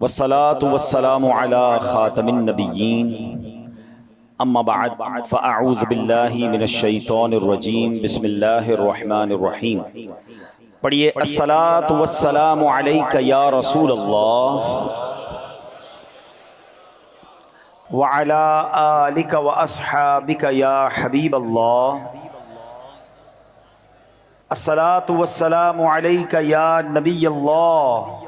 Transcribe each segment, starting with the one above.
والصلاة والسلام على خاتم النبیین اما بعد فاعوذ باللہ من الشیطان الرجیم بسم اللہ الرحمن الرحیم۔ پڑھیے الصلاة والسلام علیک یا رسول اللہ وعلی آلک واصحابک یا حبیب اللہ۔ الصلاة والسلام علیک یا نبی اللہ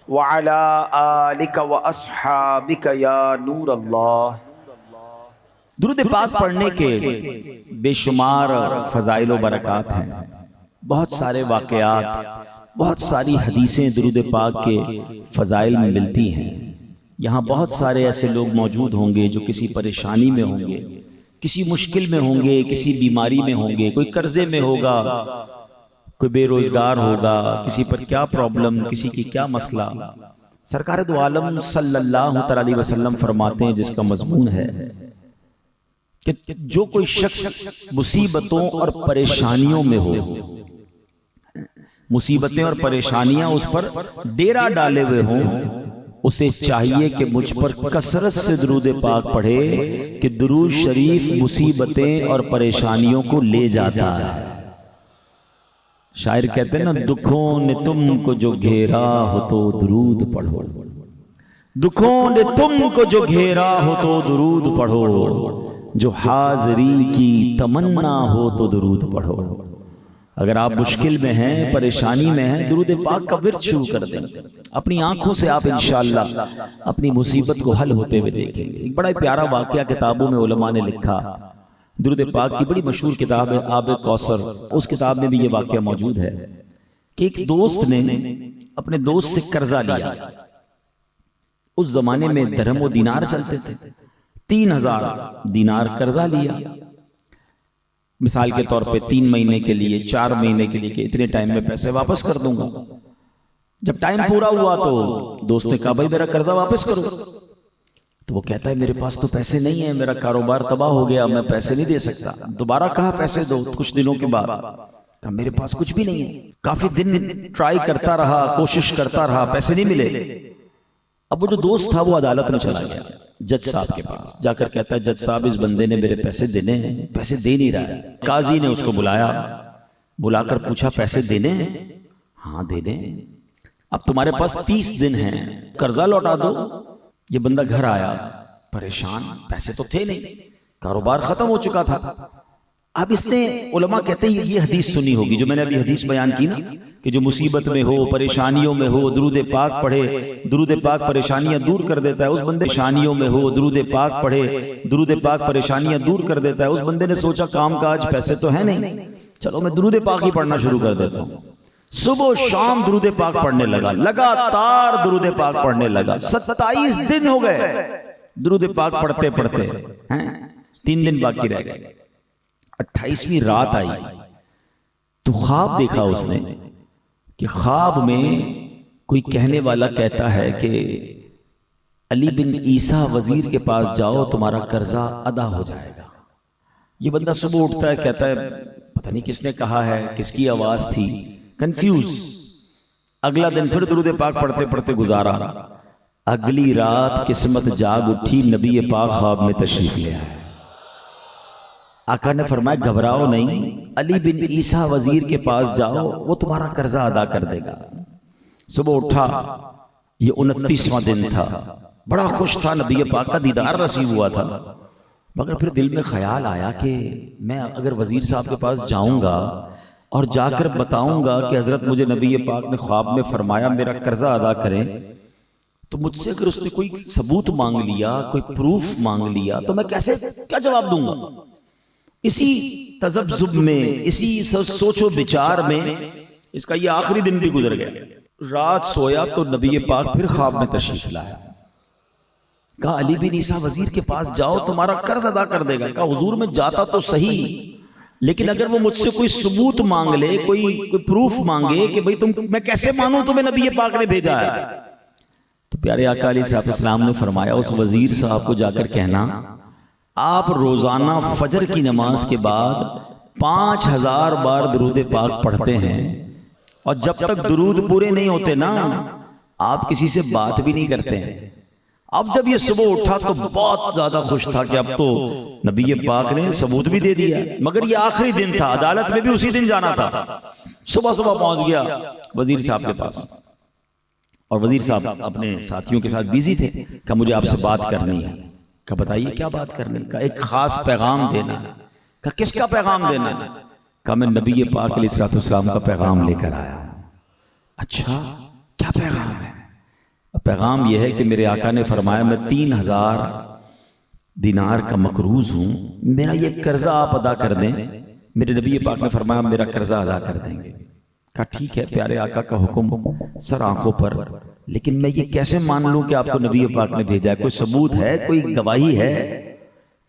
وَعَلَىٰ آلِكَ وَأَصْحَابِكَ يَا نور اللہ۔ درود پاک پڑھنے کے بے شمار فضائل و برکات ہیں، بہت سارے واقعات، بہت ساری حدیثیں درود پاک کے فضائل میں ملتی ہیں۔ یہاں بہت سارے ایسے لوگ موجود ہوں گے جو کسی پریشانی میں ہوں گے، کسی مشکل میں ہوں گے، کسی بیماری میں ہوں گے، کوئی قرضے میں ہوگا، کوئی بے روزگار ہوگا، کسی پر کیا پرابلم، کسی کی کیا مسئلہ۔ سرکار دو عالم صلی اللہ علیہ وسلم فرماتے ہیں، جس کا مضمون ہے کہ جو کوئی شخص مصیبتوں اور پریشانیوں میں ہو، مصیبتیں اور پریشانیاں اس پر ڈیرا ڈالے ہوئے ہوں، اسے چاہیے کہ مجھ پر کثرت سے درود پاک پڑھے کہ درود شریف مصیبتیں اور پریشانیوں کو لے جاتا ہے۔ شاعر کہتے ہیں نا، دکھوں نے تم کو جو گھیرا ہو تو درود پڑھو، دکھوں نے تم کو جو گھیرا ہو تو درود پڑھو، جو حاضری کی تمنا ہو تو درود پڑھو۔ اگر آپ مشکل میں ہیں، پریشانی میں ہیں، درود پاک کا ورد شروع کر دیں، اپنی آنکھوں سے آپ انشاءاللہ اپنی مصیبت کو حل ہوتے ہوئے دیکھیں گے۔ ایک بڑا پیارا واقعہ کتابوں میں علماء نے لکھا، درود پاک کی بڑی مشہور کتاب ہے آب کوثر، اس کتاب میں بھی یہ واقعہ موجود ہے کہ ایک دوست نے اپنے دوست سے قرضہ لیا۔ اس زمانے میں درہم و دینار چلتے تھے، 3000 دینار قرضہ لیا، مثال کے طور پہ 3 مہینے کے لیے، 4 مہینے کے لیے، کہ اتنے ٹائم میں پیسے واپس کر دوں گا۔ جب ٹائم پورا ہوا تو دوست نے کہا بھائی میرا قرضہ واپس کرو، تو وہ کہتا ہے میرے پاس تو پیسے نہیں ہیں، میرا کاروبار تباہ ہو گیا، میں پیسے نہیں دے سکتا۔ دوبارہ کہا پیسے دو، کچھ دنوں کے بعد کہا میرے پاس کچھ بھی نہیں ہے۔ کافی دن ٹرائی کرتا رہا، کوشش کرتا رہا، پیسے نہیں ملے۔ اب وہ جو دوست تھا وہ عدالت میں چلا گیا، جج صاحب کے پاس جا کر کہتا ہے جج صاحب اس بندے نے میرے پیسے دینے ہیں، پیسے دے نہیں رہا ہے۔ قاضی نے اس کو بلایا، بلا کر پوچھا پیسے دینے ہیں؟ ہاں دینے ہیں۔ اب تمہارے پاس 30 دن ہیں، قرضہ لوٹا دو۔ یہ بندہ گھر آیا پریشان، پیسے تو تھے نہیں، کاروبار ختم ہو چکا تھا۔ اب اس نے، علماء کہتے ہیں یہ حدیث سنی ہوگی جو میں نے ابھی حدیث بیان کی نا، کہ جو مصیبت میں ہو، پریشانیوں میں ہو، درود پاک پڑھے، درود پاک پریشانیاں دور کر دیتا ہے۔ اس بندے پریشانیوں میں ہو، درود پاک پڑھے، درود پاک پریشانیاں دور کر دیتا ہے۔ اس بندے نے سوچا کام کاج پیسے تو ہیں نہیں، چلو میں درود پاک ہی پڑھنا شروع کر دیتا ہوں۔ صبح و شام درود پاک پڑھنے لگا، لگاتار درود پاک پڑھنے لگا۔ 27 دن ہو گئے درود پاک پڑھتے پڑھتے، 3 دن باقی رہ گئے۔ 28ویں رات آئی تو خواب دیکھا اس نے کہ خواب میں کوئی کہنے والا کہتا ہے کہ علی بن عیسیٰ وزیر کے پاس جاؤ، تمہارا قرضہ ادا ہو جائے گا۔ یہ بندہ صبح اٹھتا ہے، کہتا ہے پتہ نہیں کس نے کہا ہے، کس کی آواز تھی، کنفیوز۔ اگلا دن پھر درود پاک پڑھتے پڑھتے گزارا۔ اگلی رات قسمت جاگ اٹھی، نبی پاک خواب میں تشریف لے آئے۔ آقا نے فرمایا گھبراؤ نہیں، علی بن عیسیٰ وزیر کے پاس جاؤ، وہ تمہارا قرضہ ادا کر دے گا۔ صبح اٹھا، یہ 29واں دن تھا، بڑا خوش تھا، نبی پاک کا دیدار نصیب ہوا تھا، مگر پھر دل میں خیال آیا کہ میں اگر وزیر صاحب کے پاس جاؤں گا اور جا کر بتاؤں گا کہ حضرت مجھے نبی پاک نے خواب میں فرمایا میرا قرضہ ادا کریں، تو مجھ سے اگر اس نے کوئی ثبوت مانگ لیا، کوئی پروف مانگ لیا، تو میں کیسے کیا جواب دوں گا؟ اسی تذبذب میں، اسی سوچ و بچار میں اس کا یہ آخری دن بھی گزر گیا۔ رات سویا تو نبی پاک پھر خواب میں تشریف لایا، کہا علی بن عیسیٰ وزیر کے پاس جاؤ، تمہارا قرض ادا کر دے گا۔ کہا حضور میں جاتا تو صحیح، لیکن اگر وہ مجھ سے کوئی ثبوت مانگ لے، کوئی پروف مانگے کہ بھئی میں کیسے مانوں تمہیں نبی پاک نے بھیجا ہے، تو پیارے آقا علیہ السلام نے فرمایا اس وزیر صاحب کو جا کر کہنا آپ روزانہ فجر کی نماز کے بعد 5000 بار درود پاک پڑھتے ہیں، اور جب تک درود پورے نہیں ہوتے نا آپ کسی سے بات بھی نہیں کرتے ہیں. اب جب یہ صبح اٹھا تو بہت زیادہ خوش تھا کہ اب تو نبی پاک نے ثبوت بھی دے دیا. مگر یہ آخری دن تھا, عدالت میں بھی اسی دن جانا تھا. صبح صبح پہنچ گیا وزیر صاحب کے پاس, اور وزیر صاحب اپنے ساتھیوں کے ساتھ بیزی تھے. کہ مجھے آپ سے بات کرنی ہے. کہ بتائیے کیا بات کرنی ہے. کہ ایک خاص پیغام دینا ہے. کہ کس کا پیغام دینا ہے. کہ میں نبی پاک علیہ السلام کا پیغام لے کر آیا ہوں. اچھا کیا پیغام ہے؟ پیغام یہ ہے کہ میرے آقا نے فرمایا میں 3000 دینار کا مقروض ہوں, میرا یہ قرضہ آپ ادا کر دیں. میرے نبی پاک نے فرمایا میرا قرضہ ادا کر دیں گے. کہا ٹھیک ہے پیارے آقا کا حکم سر آنکھوں پر, لیکن میں یہ کیسے مان لوں کہ آپ کو نبی پاک نے بھیجا ہے؟ کوئی ثبوت ہے, کوئی گواہی ہے؟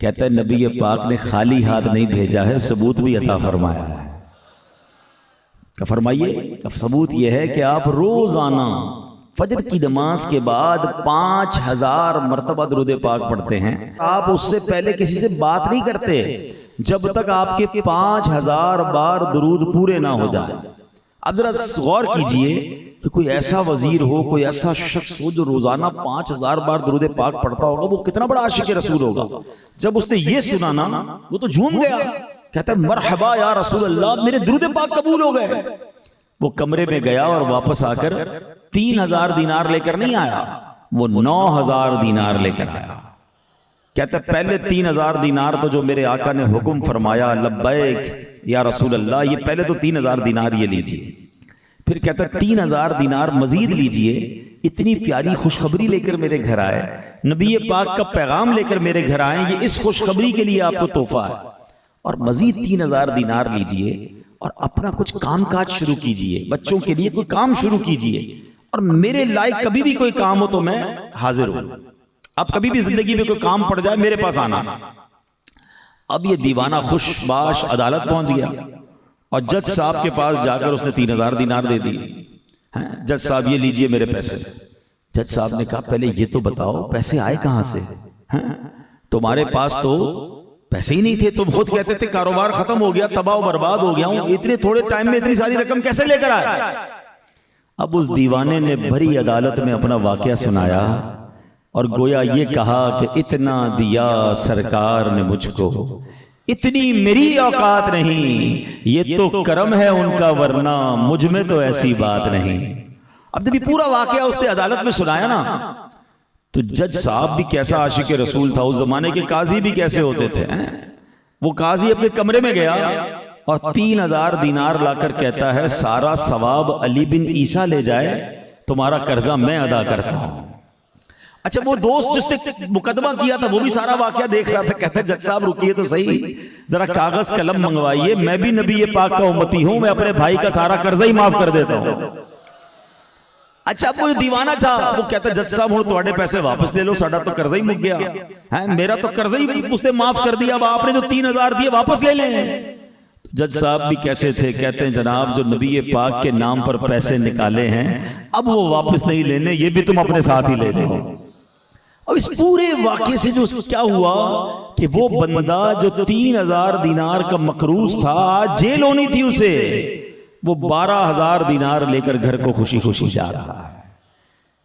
کہتا ہے نبی پاک نے خالی ہاتھ نہیں بھیجا ہے, ثبوت بھی عطا فرمایا ہے. کہ فرمائیے. ثبوت یہ ہے کہ آپ روزانہ فجر کی نماز کے بعد 5000 مرتبہ درود پاک پڑھتے ہیں. آپ اس سے پہلے کسی سے بات نہیں کرتے جب تک آپ کے 5000 بار درود پورے نہ ہو جائے. اب ذرا غور کیجئے کہ کوئی ایسا وزیر ہو, کوئی ایسا شخص ہو جو روزانہ 5000 بار درود پاک پڑھتا ہوگا, وہ کتنا بڑا عاشق رسول ہوگا. جب اس نے یہ سنا نا وہ تو جھوم گیا. کہتا ہے مرحبا یا رسول اللہ, میرے درود پاک قبول ہو گئے. وہ کمرے میں گیا اور واپس آ کر 3000 دینار لے کر نہیں آیا, وہ 9000 دینار لے کر آیا. کہتا ہے پہلے 3000 دینار تو جو میرے آقا نے حکم فرمایا لبیک یا رسول اللہ, یہ پہلے تو 3000 دینار یہ لیجئے. پھر کہتا ہے 3000 دینار مزید لیجئے, اتنی پیاری خوشخبری لے کر میرے گھر آئے, نبی پاک کا پیغام لے کر میرے گھر آئے, یہ اس خوشخبری کے لیے آپ کو تحفہ ہے. اور مزید 3000 دینار لیجئے اور اپنا کچھ کام کاج شروع کیجئے, بچوں کے لیے کوئی کام شروع کیجئے, اور میرے لائق کبھی بھی کوئی کام ہو تو میں حاضر ہوں. اب کبھی بھی زندگی میں کوئی کام پڑ جائے میرے پاس آنا. اب یہ دیوانہ خوش باش عدالت پہنچ گیا اور جج صاحب کے پاس جا کر اس نے 3000 دینار دے دی. جج صاحب یہ لیجئے میرے پیسے. جج صاحب نے کہا پہلے یہ تو بتاؤ پیسے آئے کہاں سے؟ تمہارے پاس تو پیسے ہی نہیں تھے, تم خود کہتے تھے کاروبار ختم ہو گیا, تباہ و برباد ہو گیا ہوں, اتنے تھوڑے ٹائم میں اتنی ساری رقم کیسے لے کر آئے؟ اب اس دیوانے نے بھری عدالت میں اپنا واقعہ سنایا اور گویا یہ کہا کہ اتنا دیا سرکار نے مجھ کو, اتنی میری اوقات نہیں, یہ تو کرم ہے ان کا ورنہ مجھ میں تو ایسی بات نہیں. اب جب یہ پورا واقعہ اس نے عدالت میں سنایا نا تو جج صاحب بھی کیسا عاشق رسول تھا, اس زمانے کے قاضی بھی کیسے ہوتے تھے. وہ قاضی اپنے کمرے میں گیا اور 3000 دینار لا کر کہتا ہے سارا ثواب علی بن عیسیٰ لے جائے, تمہارا قرضہ میں ادا کرتا ہوں. اچھا وہ دوست جس نے مقدمہ کیا تھا وہ بھی سارا واقعہ دیکھ رہا تھا. کہتا ہے جج صاحب رکیے تو صحیح, ذرا کاغذ قلم منگوائیے, میں بھی نبی پاک کا امتی ہوں, میں اپنے بھائی کا سارا قرضہ ہی معاف کر دیتا ہوں. اچھا اب وہ دیوانہ تھا, وہ کہتا ہے جج صاحب ہوں تواڈے پیسے واپس لے لو, ساڈا تو قرضہ ہی مک گیا, میرا تو قرضہ ہی اس نے معاف کر دیا, اب آپ نے جو 3000 دیے واپس لے لیں. جج صاحب بھی کیسے تھے, کہتے ہیں جناب جو نبی پاک کے نام پر پیسے نکالے ہیں اب وہ واپس نہیں لینے, یہ بھی تم اپنے ساتھ ہی لے جاؤ. اب اس پورے واقعے سے جو کیا ہوا کہ وہ بندہ جو 3000 دینار کا مقروض تھا, جیل ہونی تھی اسے, وہ 12000 دینار لے کر گھر کو خوشی خوشی جا رہا ہے.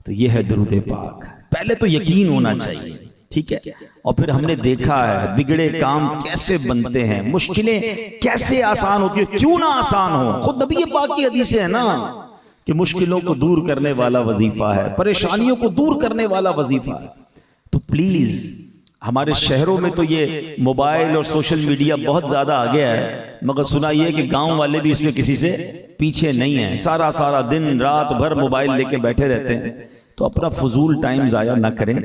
تو یہ ہے درود پاک. پہلے تو یقین ہونا چاہیے, ٹھیک ہے, اور پھر ہم نے دیکھا ہے بگڑے کام کیسے بنتے ہیں, مشکلیں کیسے آسان ہوتی ہیں, کیوں نہ آسان ہو. خود نبی پاک کی حدیث ہے نا کہ مشکلوں کو دور کرنے والا وظیفہ ہے, پریشانیوں کو دور کرنے والا وظیفہ ہے. تو پلیز ہمارے شہروں میں تو یہ موبائل اور سوشل میڈیا بہت زیادہ آ گیا ہے, مگر سنا یہ کہ گاؤں والے بھی اس میں کسی سے پیچھے نہیں ہیں, سارا دن رات بھر موبائل لے کے بیٹھے رہتے ہیں. تو اپنا فضول ٹائم ضائع نہ کریں,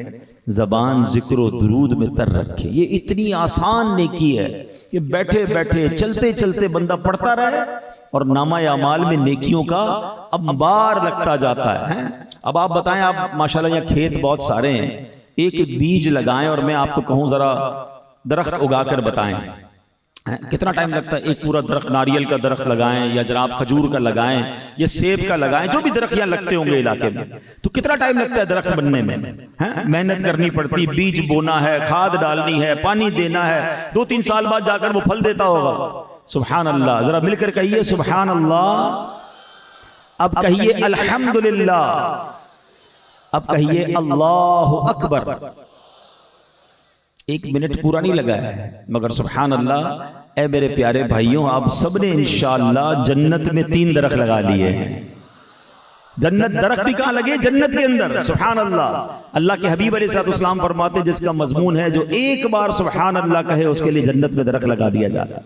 زبان ذکر و درود میں تر رکھیں. یہ اتنی آسان نیکی ہے کہ بیٹھے بیٹھے چلتے چلتے بندہ پڑھتا رہے اور نامہ اعمال میں نیکیوں کا انبار لگتا جاتا ہے. اب آپ بتائیں, آپ ماشاءاللہ یہاں کھیت بہت سارے ہیں, ایک بیج لگائیں اور میں آپ کو کہوں ذرا درخت اگا کر بتائیں, کتنا ٹائم لگتا ہے؟ ایک پورا درخت ناریل کا درخت لگائیں یا جناب کھجور کا لگائیں یا سیب کا لگائیں, جو بھی درخت یہاں لگتے ہوں گے علاقے میں, تو کتنا ٹائم لگتا ہے درخت بننے میں؟ محنت کرنی پڑتی, بیج بونا ہے, کھاد ڈالنی ہے, پانی دینا ہے, 2-3 سال بعد جا کر وہ پھل دیتا ہوگا. سبحان اللہ, ذرا مل کر کہیے سبحان اللہ. اب کہیے الحمدللہ. اب کہیے اللہ اکبر. 1 منٹ پورا نہیں لگا ہے مگر سبحان اللہ. اے میرے پیارے بھائیوں، آپ سب نے انشاءاللہ جنت میں 3 درخت لگا لیے ہیں. جنت درخت بھی کہاں لگے؟ جنت کے اندر. سبحان اللہ. اللہ کے حبیب علیہ الصلوۃ والسلام فرماتے جس کا مضمون ہے جو ایک بار سبحان اللہ کہے اس کے لیے جنت میں درخت لگا دیا جاتا ہے.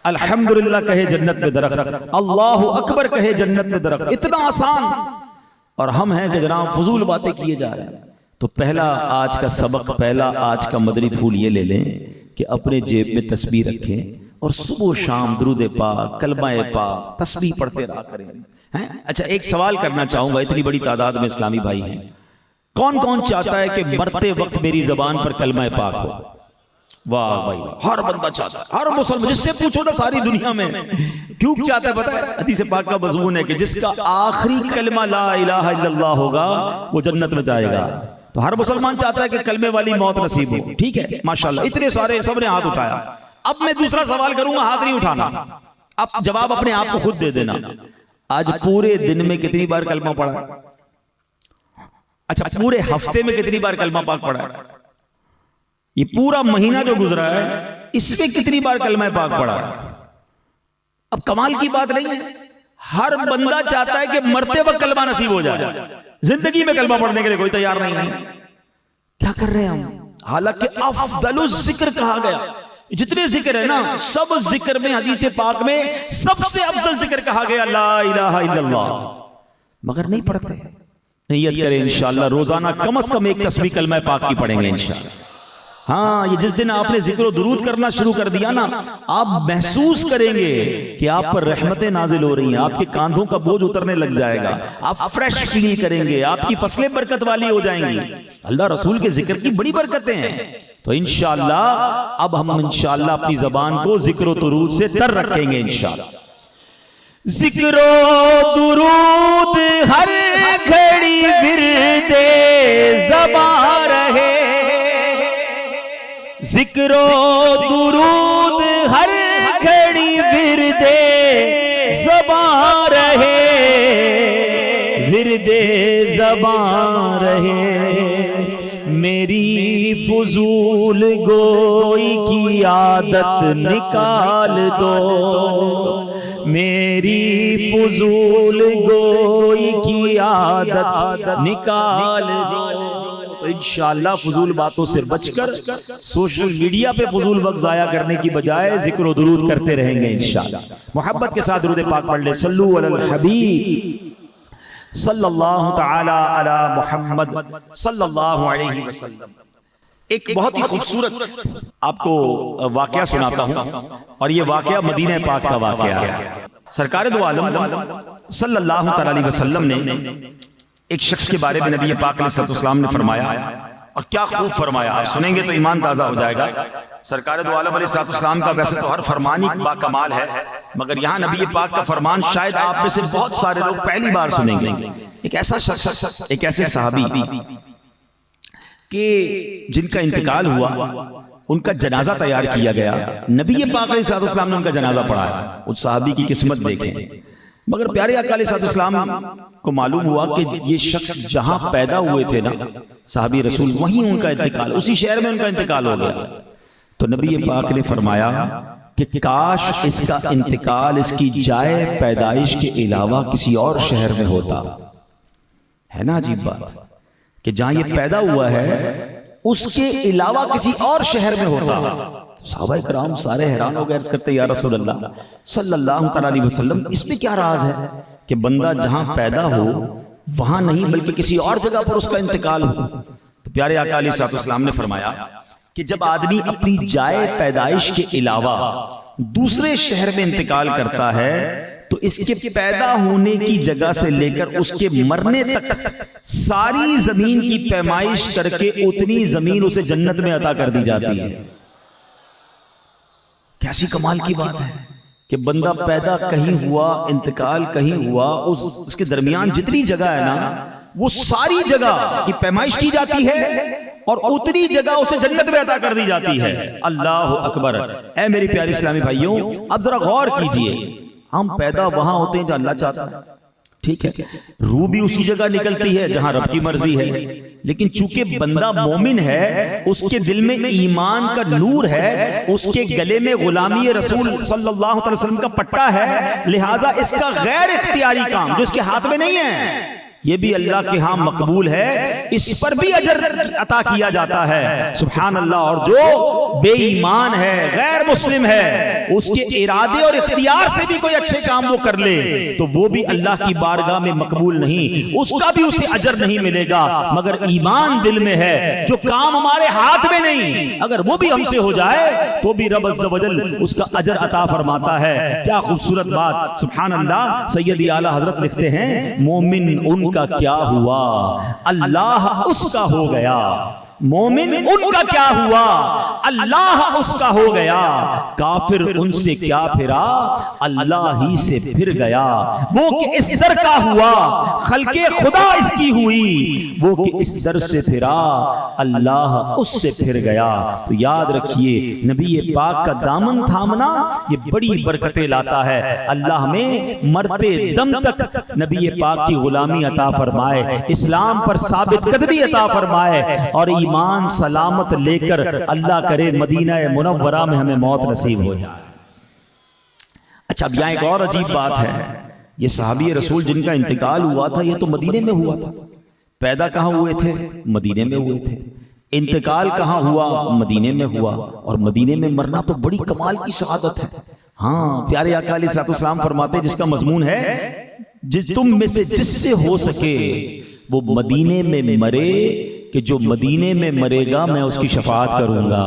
الحمدللہ کہے جنت میں درخت، اللہ اکبر کہے جنت میں درخت. اتنا آسان. اور ہم ہیں کہ جناب فضول باتیں کیے جا رہے ہیں. تو پہلا آج کا سبق، پہلا آج کا مدنی پھول یہ لے لیں کہ اپنے جیب میں تسبیح رکھیں اور صبح و شام درود پاک، کلمہ پاک، تسبیح پڑھتے رہا کریں. اچھا، ایک سوال کرنا چاہوں گا. اتنی بڑی تعداد میں اسلامی بھائی ہیں، کون کون چاہتا ہے کہ مرتے وقت میری زبان پر کلمہ پاک ہو؟ واہ بھائی، ہر بندہ چاہتا ہے، ہر مسلمان. جس سے پوچھو نا ساری دنیا میں کیوں چاہتا ہے پتہ ہے؟ حدیث پاک کا مضمون ہے کہ جس کا آخری کلمہ لا الہ الا اللہ ہوگا وہ جنت میں جائے گا. تو ہر مسلمان چاہتا ہے کہ کلمے والی موت نصیب ہو. ٹھیک ہے، ماشاءاللہ. اتنے سارے سب نے ہاتھ اٹھایا. اب میں دوسرا سوال کروں گا، ہاتھ نہیں اٹھانا. اب جواب اپنے آپ کو خود دے دینا. آج پورے دن میں کتنی بار کلمہ پڑھا؟ اچھا، پورے ہفتے میں کتنی بار کلمہ پاک پڑھا؟ یہ پورا مہینہ جو گزرا ہے اس میں کتنی بار کلمہ پاک پڑھا؟ اب کمال کی بات نہیں ہے، ہر بندہ چاہتا ہے کہ مرتے وقت کلمہ نصیب ہو جائے. زندگی میں کلمہ پڑھنے کے لیے کوئی تیار نہیں ہے. کیا کر رہے ہیں ہم؟ حالانکہ افضل الذکر کہا گیا. جتنے ذکر ہے نا، سب ذکر میں حدیث پاک میں سب سے افضل ذکر کہا گیا لا الہ الا اللہ، مگر نہیں پڑھتے. نیت کریں انشاءاللہ روزانہ کم از کم ایک تسبیح کلمہ پاک کی پڑھیں گے انشاءاللہ. ہاں، یہ جس دن آپ نے ذکر و درود کرنا شروع کر دیا نا، آپ محسوس کریں گے کہ آپ پر رحمتیں نازل ہو رہی ہیں، آپ کے کاندھوں کا بوجھ اترنے لگ جائے گا، آپ فریش فیل کریں گے، آپ کی فصلیں برکت والی ہو جائیں گی. اللہ رسول کے ذکر کی بڑی برکتیں ہیں. تو انشاءاللہ اب ہم انشاءاللہ اپنی زبان کو ذکر و درود سے تر رکھیں گے انشاءاللہ. ذکر و درود ہر گھڑی ورد زبان رہے، ذکر و درود ہر گھڑی ورد زبان رہے، ورد زبان رہے. میری فضول گوئی کی عادت نکال دو، میری فضول گوئی کی عادت نکال دو. تو انشاءاللہ فضول باتوں سے بچ کر سوشل میڈیا پہ فضول وقت ضائع کرنے کی بجائے ذکر و درود کرتے رہیں گے انشاءاللہ. محبت کے ساتھ درود پاک پڑھ لیں. صلو علی الحبیب صلی اللہ تعالی علی محمد صلی اللہ علیہ وسلم. ایک بہت ہی خوبصورت آپ کو واقعہ سناتا ہوں، اور یہ واقعہ مدینہ پاک کا واقعہ ہے. سرکار دو عالم صلی اللہ تعالی علیہ وسلم نے ایک شخص کے بارے میں نبی پاک علیہ السلام نے فرمایا، اور کیا خوب فرمایا. آپ سنیں گے تو ایمان تازہ ہو جائے گا. سرکار دو عالم علیہ السلام کا ویسے تو ہر فرمان ہی با کمال ہے، مگر یہاں نبی پاک کا فرمان شاید آپ میں سے بہت سارے لوگ پہلی بار سنیں گے. ایک ایسا شخص، ایک ایسے صحابی کہ جن کا انتقال ہوا، ان کا جنازہ تیار کیا گیا. نبی پاک علیہ السلام نے ان کا جنازہ پڑھایا. اس صحابی کی قسمت دیکھیں. مگر پیارے آقا علیہ السلام کو معلوم ہوا کہ یہ شخص جہاں پیدا ہوئے تھے نا صحابی رسول، وہیں ان کا انتقال، اسی شہر میں ان کا انتقال ہو گیا. تو نبی پاک نے فرمایا کہ کاش اس کا انتقال اس کی جائے پیدائش کے علاوہ کسی اور شہر میں ہوتا. ہے نا عجیب بات کہ جہاں یہ پیدا ہوا ہے اس کے علاوہ کسی اور شہر میں ہوتا. صحابہ کرام سارے حیران ہو گئے، عرض کرتے یا رسول اللہ صلی اللہ علیہ وسلم، اس میں کیا راز ہے کہ بندہ جہاں پیدا ہو وہاں نہیں بلکہ کسی اور جگہ پر اس کا انتقال ہو؟ تو پیارے آقا علیہ السلام نے فرمایا کہ جب آدمی اپنی جائے پیدائش کے علاوہ دوسرے شہر میں انتقال کرتا ہے تو اس کے پیدا ہونے کی جگہ سے لے کر اس کے مرنے تک ساری زمین کی پیمائش کر کے اتنی زمین اسے جنت میں عطا کر دی جاتی ہے. کیسی کمال کی بات ہے کہ بندہ پیدا کہیں ہوا، انتقال کہیں ہوا، اس کے درمیان جتنی جگہ ہے نا وہ ساری جگہ کی پیمائش کی جاتی ہے اور اتنی جگہ اسے جنت میں عطا کر دی جاتی ہے. اللہ اکبر. اے میری پیاری اسلامی بھائیوں، اب ذرا غور کیجئے، ہم پیدا وہاں ہوتے ہیں جہاں اللہ چاہتا ہے. ٹھیک ہے، روح بھی اسی جگہ نکلتی ہے جہاں رب کی مرضی ہے، لیکن چونکہ بندہ مومن ہے، اس کے دل میں ایمان کا نور ہے، اس کے گلے میں غلامی رسول صلی اللہ علیہ وسلم کا پٹا ہے، لہٰذا اس کا غیر اختیاری کام جو اس کے ہاتھ میں نہیں ہے یہ بھی اللہ کے ہاں مقبول ہے، اس پر بھی اجر عطا کیا جاتا ہے، سبحان اللہ۔ اور جو بے ایمان ہے، غیر مسلم ہے، اس کے ارادے اور اختیار سے بھی کوئی اچھے کام وہ کر لے تو وہ بھی اللہ کی بارگاہ میں مقبول نہیں، اس کا بھی اسے اجر نہیں ملے گا، مگر ایمان دل میں ہے، جو کام ہمارے ہاتھ میں نہیں اگر وہ بھی ہم سے ہو جائے تو بھی رب عز و جل اس کا اجر عطا فرماتا ہے۔ کیا خوبصورت بات، سبحان اللہ۔ سیدی اعلیٰ حضرت لکھتے ہیں مومن ان کا کیا ہوا اللہ اس کا ہو گیا، مومن ان کا کیا ہوا اللہ اس کا ہو گیا، کافر ان سے کیا پھرا اللہ ہی سے پھر گیا، وہ کہ اس در کا ہوا خلق خدا اس کی ہوئی، وہ کہ اس در سے پھرا اللہ اس سے پھر گیا۔ تو یاد رکھیے نبی پاک کا دامن تھامنا یہ بڑی برکتیں لاتا ہے، اللہ ہمیں مرتے دم تک نبی پاک کی غلامی عطا فرمائے، اسلام پر ثابت قدمی عطا فرمائے، اور ایمان سلامت لے کر اللہ کرے مدینہ منورہ میں ہمیں موت نصیب ہو جائے۔ اچھا اب یہاں ایک اور عجیب بات ہے، یہ صحابی رسول جن کا انتقال ہوا تھا یہ تو مدینے میں ہوا تھا، پیدا کہاں ہوئے تھے؟ مدینے میں ہوئے تھے، انتقال کہاں ہوا؟ مدینے میں ہوا، اور مدینے میں مرنا تو بڑی کمال کی شہادت ہے۔ ہاں پیارے آقا علیہ السلام فرماتے ہیں جس کا مضمون ہے تم میں سے جس سے ہو سکے وہ مدینے میں مرے، کہ جو مدینے میں مرے گا میں اس کی شفاعت کروں گا۔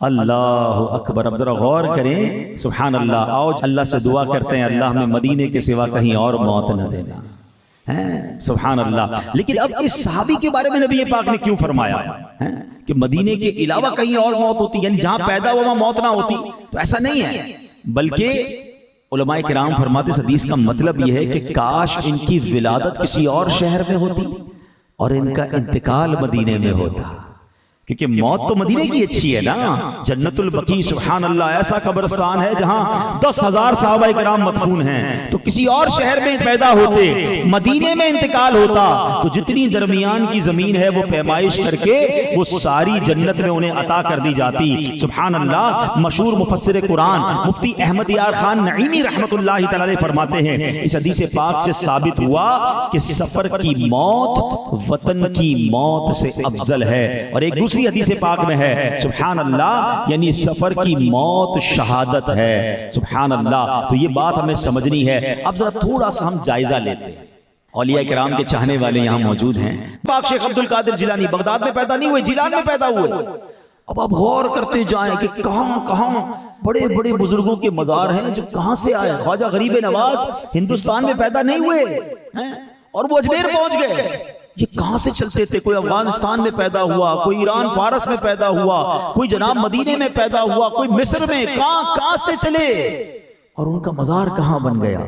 اللہ اکبر، اب ذرا غور کریں، سبحان اللہ۔ آؤ اللہ سے دعا کرتے ہیں اللہ ہمیں مدینے کے سوا کہیں اور موت نہ دینا، سبحان اللہ۔ لیکن اب اس صحابی کے بارے میں نبی پاک نے کیوں فرمایا کہ مدینے کے علاوہ کہیں اور موت ہوتی، یعنی جہاں پیدا ہوا وہاں موت نہ ہوتی؟ تو ایسا نہیں ہے، بلکہ علماء کرام فرماتے اس حدیث کا مطلب یہ ہے کہ کاش ان کی ولادت کسی اور شہر میں ہوتی اور ان کا انتقال مدینے میں ہوتا، کیونکہ موت تو مدینے کی اچھی ہے نا، جنت البقیع، سبحان اللہ، ایسا قبرستان ہے جہاں 10,000 صحابہ کرام مدفون ہیں، تو کسی اور شہر میں پیدا ہوتے، مدینے میں انتقال ہوتا تو جتنی درمیان کی زمین ہے وہ پیمائش کر کے وہ ساری جنت میں انہیں عطا کر دی جاتی، سبحان اللہ۔ مشہور مفسر قرآن مفتی احمد یار خان نعیمی رحمت اللہ تعالی علیہ فرماتے ہیں اس حدیث پاک سے ثابت ہوا کہ سفر کی موت وطن کی موت سے افضل ہے، اور ایک دوسری حدیث پاک میں ہے سبحان اللہ، یعنی سفر کی موت شہادت ہے، سبحان اللہ۔ تو یہ بات ہمیں سمجھنی ہے۔ اب ذرا تھوڑا سا ہم جائزہ لیتے ہیں، اولیاء کرام کے چاہنے والے یہاں موجود ہیں۔ پاک شیخ عبد القادر جیلانی بغداد میں پیدا نہیں ہوئے، جیلان میں پیدا ہوئے۔ اب آپ غور کرتے جائیں کہ کہاں کہاں بڑے بڑے بزرگوں کے مزار ہیں جو کہاں سے آئے۔ خواجہ غریب نواز ہندوستان میں پیدا نہیں ہوئے اور وہ اجمیر پہنچ گئے، یہ کہاں سے چلتے تھے؟ کوئی افغانستان میں پیدا ہوا، کوئی ایران فارس میں پیدا ہوا، کوئی جناب مدینے میں پیدا ہوا، کوئی مصر میں، کہاں سے چلے اور ان کا مزار کہاں بن گیا؟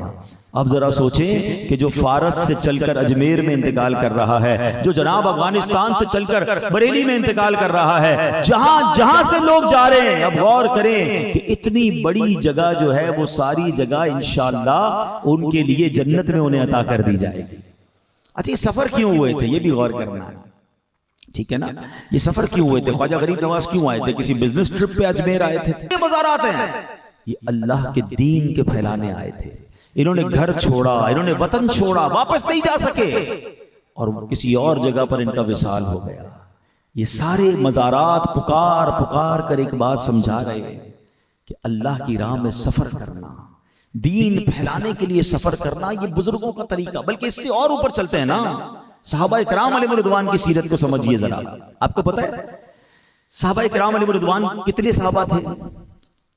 اب ذرا سوچیں کہ جو فارس سے چل کر اجمیر میں انتقال کر رہا ہے، جو جناب افغانستان سے چل کر بریلی میں انتقال کر رہا ہے، جہاں سے لوگ جا رہے ہیں، اب غور کریں کہ اتنی بڑی جگہ جو ہے وہ ساری جگہ انشاءاللہ ان کے لیے جنت میں انہیں عطا کر دی جائے گی۔ اچھا یہ سفر کیوں ہوئے تھے یہ بھی غور کرنا ہے، ٹھیک ہے نا؟ یہ سفر کیوں ہوئے تھے؟ خواجہ غریب نواز کیوں آئے تھے؟ کسی بزنس ٹرپ پہ اجمیر آئے تھے؟ یہ مزارات ہیں، یہ اللہ کے دین کے پھیلانے آئے تھے۔ انہوں نے گھر چھوڑا، انہوں نے وطن چھوڑا، واپس نہیں جا سکے اور کسی اور جگہ پر ان کا وصال ہو گیا۔ یہ سارے مزارات پکار پکار کر ایک بات سمجھا رہے ہیں کہ اللہ کی راہ میں سفر کرنا، دین پھیلانے کے لیے سفر کرنا یہ بزرگوں کا طریقہ، بلکہ اس سے اور اوپر چلتے ہیں نا۔ صحابہ کرام علیہ رضوان کی سیرت کو سمجھیے ذرا۔ آپ کو پتہ ہے صحابہ کرام علیہ رضوان کتنے صحابہ تھے؟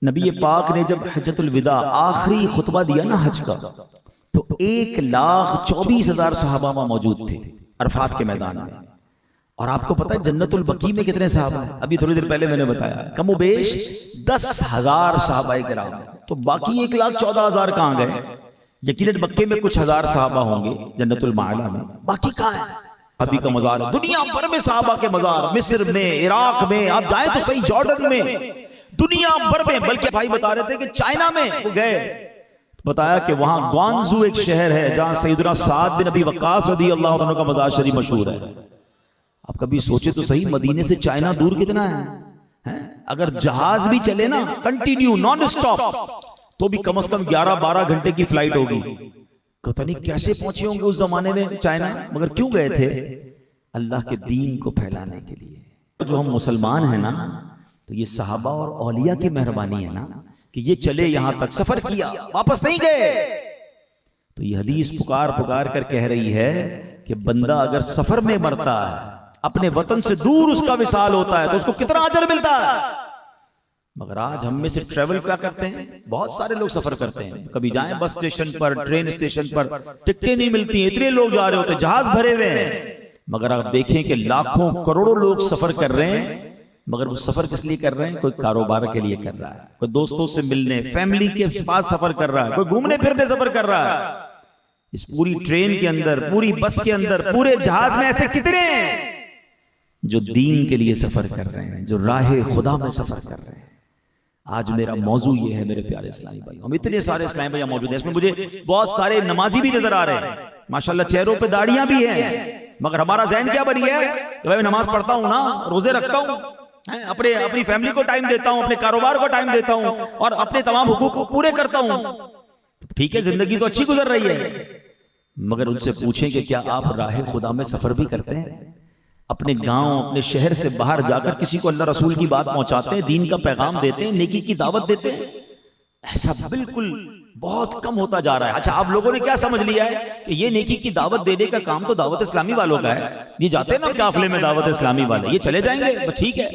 نبی پاک نے جب حجۃ الوداع آخری خطبہ دیا نا حج کا، تو 1,24,000 صحابہ وہاں موجود تھے عرفات کے میدان میں۔ اور آپ کو پتہ ہے جنت البقیع میں کتنے صحابہ ہیں؟ ابھی تھوڑی دیر پہلے میں نے بتایا کم و بیش 10,000 صحابہ کرام، تو باقی 1,14,000 کہاں گئے؟ یقیناً مکے میں کچھ ہزار صحابہ ہوں گے جنت المعلا میں، باقی کہاں ہے؟ ابھی کا مزار دنیا بھر میں صحابہ کے مزار، مصر میں، عراق میں، آپ جائیں تو صحیح جارڈن میں، دنیا بھر میں، بلکہ بھائی بتا رہے تھے کہ چائنا میں وہ گئے، بتایا کہ وہاں گوانزو ایک شہر ہے جہاں سیدنا سعد بن ابی وقاص رضی اللہ عنہ کا مزار شریف مشہور ہے. آپ کبھی سوچے تو صحیح مدینے سے چائنا دور کتنا ہے؟ اگر جہاز بھی چلے نا کنٹینیو نان سٹاپ تو بھی کم از کم 11-12 گھنٹے کی فلائٹ ہوگی. پتہ نہیں کیسے پہنچے ہوں گے اس زمانے میں چائنا, مگر کیوں گئے تھے؟ اللہ کے دین کو پھیلانے کے لیے. جو ہم مسلمان ہیں نا تو یہ صحابہ اور اولیاء کی مہربانی ہے نا کہ یہ چلے یہاں تک, سفر کیا, واپس نہیں گئے. تو یہ حدیث پکار پکار کر کہہ رہی ہے کہ بندہ اگر سفر میں مرتا ہے, اپنے وطن سے دور اس کا وصال ہوتا ہے, تو اس کو کتنا اجر ملتا ہے. مگر آج ہم میں سے ٹریول کیا کرتے ہیں؟ بہت سارے لوگ سفر کرتے ہیں, کبھی جائیں بس اسٹیشن پر, ٹرین اسٹیشن پر, ٹکٹیں نہیں ملتی ہیں, اتنے لوگ جا رہے ہوتے ہیں, جہاز بھرے ہوئے ہیں. مگر آپ دیکھیں کہ لاکھوں کروڑوں لوگ سفر کر رہے ہیں, مگر وہ سفر کس لیے کر رہے ہیں؟ کوئی کاروبار کے لیے کر رہا ہے, کوئی دوستوں سے ملنے, فیملی کے پاس سفر کر رہا ہے, کوئی گھومنے پھرنے سفر کر رہا ہے. اس پوری ٹرین کے اندر, پوری بس کے اندر, پورے جہاز میں ایسے کتنے ہیں جو دین کے لیے سفر کر رہے ہیں, جو راہ خدا میں سفر کر رہے ہیں. آج میرا موضوع یہ ہے میرے پیارے اسلامی بھائی, ہم اتنے سارے اسلامی بھائی موجود ہیں, اس میں مجھے بہت سارے نمازی بھی نظر آ رہے ہیں ماشاءاللہ, چہروں پہ داڑیاں بھی ہیں, مگر ہمارا ذہن کیا بنی ہے کہ میں نماز پڑھتا ہوں نا, روزے رکھتا ہوں, اپنی فیملی کو ٹائم دیتا ہوں, اپنے کاروبار کو ٹائم دیتا ہوں, اور اپنے تمام حقوق کو پورے کرتا ہوں. ٹھیک ہے, زندگی تو اچھی گزر رہی ہے, مگر ان سے پوچھیں کہ کیا آپ راہ خدا میں سفر بھی کرتے ہیں؟ اپنے گاؤں, اپنے شہر سے باہر جا کر کسی کو اللہ رسول کی بات پہنچاتے ہیں, دین کا پیغام دیتے ہیں, نیکی کی دعوت دیتے ہیں؟ ایسا بالکل بہت کم ہوتا جا رہا ہے. اچھا, آپ لوگوں نے کیا سمجھ لیا ہے کہ یہ نیکی کی دعوت دینے کا کام تو دعوت اسلامی والوں کا ہے, یہ جاتے ہیں نا قافلے میں دعوت اسلامی والے, یہ چلے جائیں گے بس ٹھیک ہے.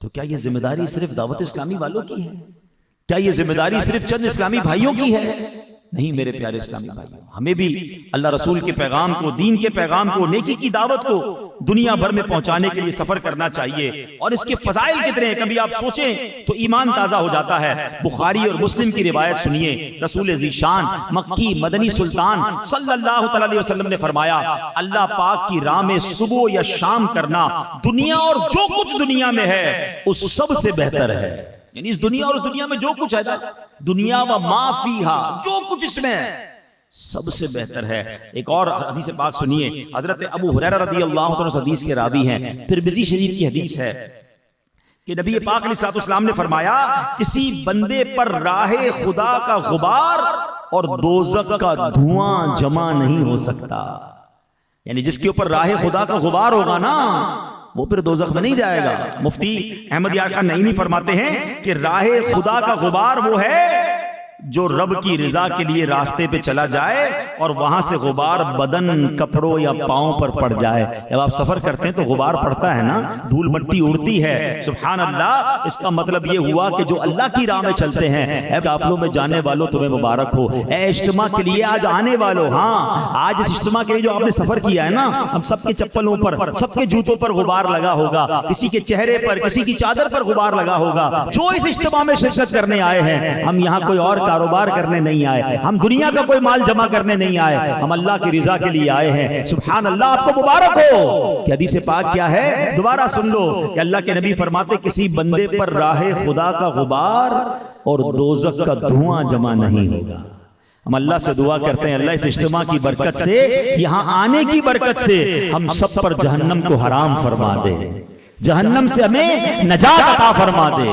تو کیا یہ ذمہ داری صرف دعوت اسلامی والوں کی ہے؟ کیا یہ ذمہ داری صرف چند اسلامی بھائیوں کی ہے؟ نہیں میرے پیارے اسلامی بھائیوں, ہمیں بھی اللہ رسول کے پیغام کو, دین کے پیغام کو, نیکی کی دعوت کو دنیا بھر میں پہنچانے کے لیے سفر کرنا چاہیے. اور اس کے فضائل کتنے ہیں, کبھی آپ سوچیں تو ایمان تازہ ہو جاتا ہے. بخاری اور مسلم کی روایت سنیے, رسول ذیشان مکی مدنی سلطان صلی اللہ علیہ وسلم نے فرمایا, اللہ پاک کی راہ میں صبح یا شام کرنا دنیا اور جو کچھ دنیا میں ہے اس سب سے بہتر ہے. یعنی اس دنیا اور اس دنیا میں جو کچھ ہے, دنیا و ما فیہا, جو کچھ اس میں ہے سب سے بہتر ہے. ایک اور حدیث پاک سنیے, حضرت ابو ہریرہ رضی اللہ عنہ حدیث کے راوی ہیں, ترمذی شریف کی حدیث ہے کہ نبی پاک علیہ السلام نے فرمایا, کسی بندے پر راہ خدا کا غبار اور دوزخ کا دھواں جمع نہیں ہو سکتا. یعنی جس کے اوپر راہ خدا کا غبار ہوگا نا وہ پھر دوزخ میں نہیں جائے گا. مفتی احمد یار خان نعیمی فرماتے ہیں کہ راہ خدا کا غبار وہ ہے جو رب کی رضا کے لیے راستے پہ چلا جائے اور وہاں سے غبار بدن, کپڑوں یا پاؤں پر پڑ جائے. جب آپ سفر کرتے ہیں تو غبار پڑتا ہے نا, دھول مٹی اڑتی ہے. سبحان اللہ, اس کا مطلب یہ ہوا کہ جو اللہ کی راہ میں چلتے ہیں, اے قافلوں میں جانے والوں تمہیں مبارک ہو, اے اجتماع کے لیے آج آنے والوں, ہاں آج اس اجتماع کے لیے جو آپ نے سفر کیا ہے نا, ہم سب کے چپلوں پر, سب کے جوتوں پر غبار لگا ہوگا, کسی کے چہرے پر, کسی کی چادر پر غبار لگا ہوگا. جو اس اجتماع میں شرکت کرنے آئے ہیں, ہم یہاں کوئی اور کاروبار کرنے نہیں آئے, ہم دنیا کا کوئی مال جمع کرنے نہیں آئے, ہم اللہ کی رضا کے لیے آئے ہیں. سبحان اللہ, آپ کو مبارک ہو. کہ حدیث پاک کیا ہے, دوبارہ سن لو کہ اللہ کے نبی فرماتے, کسی بندے پر راہ خدا کا غبار اور دوزخ کا دھواں جمع نہیں ہوگا. ہم اللہ سے دعا کرتے ہیں, اللہ اس اجتماع کی برکت سے, یہاں آنے کی برکت سے ہم سب پر جہنم کو حرام فرما دے, جہنم سے ہمیں نجات عطا فرما دے.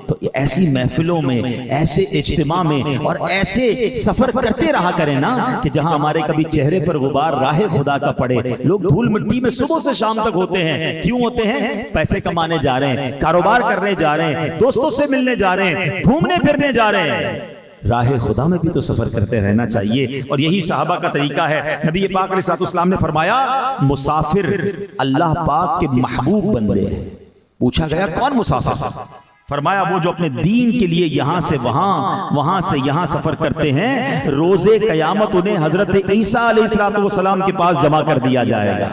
تو ایسی محفلوں میں, ایسے اجتماع میں اور ایسے سفر کرتے رہا کریں نا کہ جہاں ہمارے کبھی چہرے پر غبار راہ خدا کا پڑے. لوگ دھول مٹی میں صبح سے شام تک ہوتے ہیں, کیوں ہوتے ہیں؟ پیسے کمانے جا رہے ہیں, کاروبار کرنے جا رہے ہیں, دوستوں سے ملنے جا رہے ہیں, گھومنے پھرنے جا رہے ہیں. راہ خدا میں بھی تو سفر کرتے رہنا چاہیے, اور یہی صحابہ کا طریقہ ہے. نبی پاک علیہ السلام نے فرمایا, مسافر اللہ پاک کے محبوب بندے ہیں. پوچھا گیا کون مسافر؟ فرمایا وہ جو اپنے دین کے لیے یہاں سے وہاں, وہاں سے یہاں سفر کرتے ہیں, روز قیامت انہیں حضرت عیسیٰ علیہ السلام کے پاس جمع کر دیا جائے گا.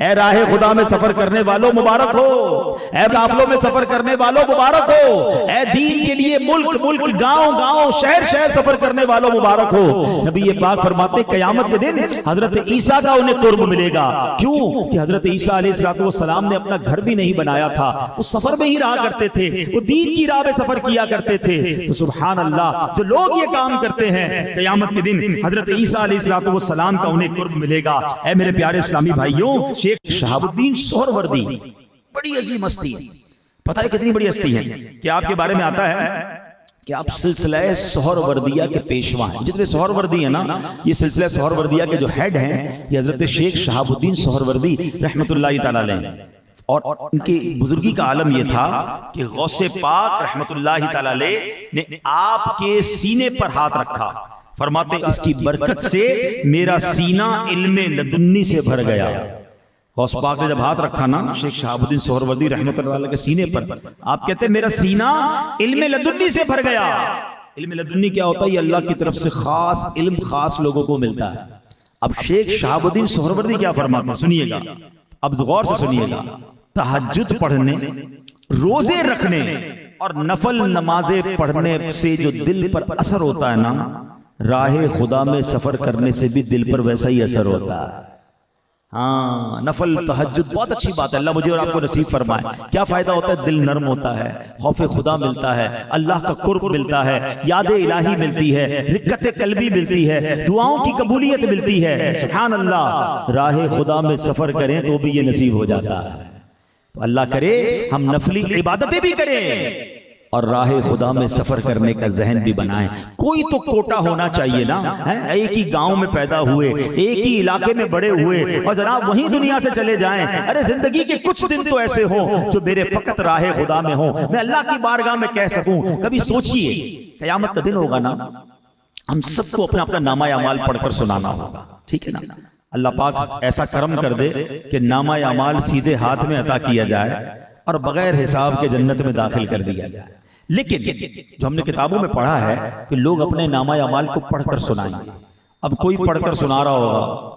اے راہ خدا میں سفر کرنے والوں مبارک ہو، اے قافلوں میں سفر کرنے والوں مبارک ہو، اے دین کے لیے ملک ملک گاؤں گاؤں شہر شہر سفر کرنے والوں مبارک ہو۔ نبی پاک فرماتے قیامت کے دن حضرت عیسیٰ کا انہیں قرب ملے گا۔ کیوں کہ حضرت عیسیٰ علیہ السلام نے اپنا گھر بھی نہیں بنایا تھا، وہ سفر میں ہی رہا کرتے تھے، وہ دین کی راہ میں سفر کیا کرتے تھے۔ تو سبحان اللہ، جو لوگ یہ کام کرتے ہیں قیامت کے دن حضرت عیسیٰ علیہ السلام کا انہیں قرب ملے گا۔ اے میرے پیارے اسلامی بھائیوں، شیخ شہاب الدین سہروردی بڑی عظیم ہستی ہے، پتہ ہے کتنی بڑی ہستی ہے کہ آپ کے بارے میں آتا ہے کہ آپ سلسلہ سہروردیہ کے پیشوا ہیں۔ جتنے سہروردی ہیں نا، یہ سلسلہ سہروردیہ کے جو ہیڈ ہیں یہ حضرت شیخ شہاب الدین سہروردی رحمۃ اللہ تعالی علیہ، اور ان کی بزرگی کا عالم یہ تھا کہ غوث پاک رحمۃ اللہ تعالی علیہ نے آپ کے سینے پر ہاتھ رکھا، فرماتے اس کی برکت سے میرا سینہ علم لدنی سے بھر گیا۔ غوث پاک نے جب ہاتھ رکھا نا شیخ شہاب الدین سہروردی رحمۃ اللہ علیہ کے سینے پر، آپ کہتے ہیں میرا سینہ علم لدنی سے بھر گیا۔ علم لدنی کیا ہوتا ہے؟ یہ اللہ کی طرف سے خاص علم خاص لوگوں کو ملتا ہے۔ اب شیخ شہاب الدین سہروردی کیا فرماتے ہیں سنیے گا، اب غور سے سنیے گا۔ تہجد پڑھنے، روزے رکھنے اور نفل نمازیں پڑھنے سے جو دل پر اثر ہوتا ہے نا، راہ خدا میں سفر کرنے سے بھی دل پر ویسا ہی اثر ہوتا ہے۔ ہاں، نفل تہجد بہت اچھی بات ہے، اللہ مجھے اور آپ کو نصیب فرمائے۔ کیا فائدہ ہوتا ہے؟ دل نرم ہوتا ہے، خوف خدا ملتا ہے، اللہ کا قرب ملتا ہے، یاد الہی ملتی ہے، رقت قلبی ملتی ہے، دعاؤں کی قبولیت ملتی ہے۔ سبحان اللہ، راہ خدا میں سفر کریں تو بھی یہ نصیب ہو جاتا ہے۔ تو اللہ کرے ہم نفلی عبادتیں بھی کریں اور راہ خدا میں سفر کرنے کا ذہن بھی بنائیں۔ کوئی تو کوٹا ہونا چاہیے نا، ایک ہی گاؤں میں پیدا ہوئے، ایک ہی علاقے میں بڑے ہوئے اور جناب وہیں دنیا سے چلے جائیں۔ ارے زندگی کے کچھ دن تو ایسے ہوں جو میرے فقط راہ خدا میں ہوں، میں اللہ کی بارگاہ میں کہہ سکوں۔ کبھی سوچئے قیامت کا دن ہوگا نا، ہم سب کو اپنا اپنا نامہ اعمال پڑھ کر سنانا ہوگا، ٹھیک ہے نا؟ اللہ پاک ایسا کرم کر دے کہ نامہ اعمال سیدھے ہاتھ میں عطا کیا جائے اور بغیر حساب کے جنت میں داخل کر دیا جائے۔ لیکن جو ہم نے کتابوں میں پڑھا ہے کہ لوگ اپنے نامہ اعمال کو پڑھ کر سنائیں گے۔ اب کوئی پڑھ کر سنا رہا ہوگا،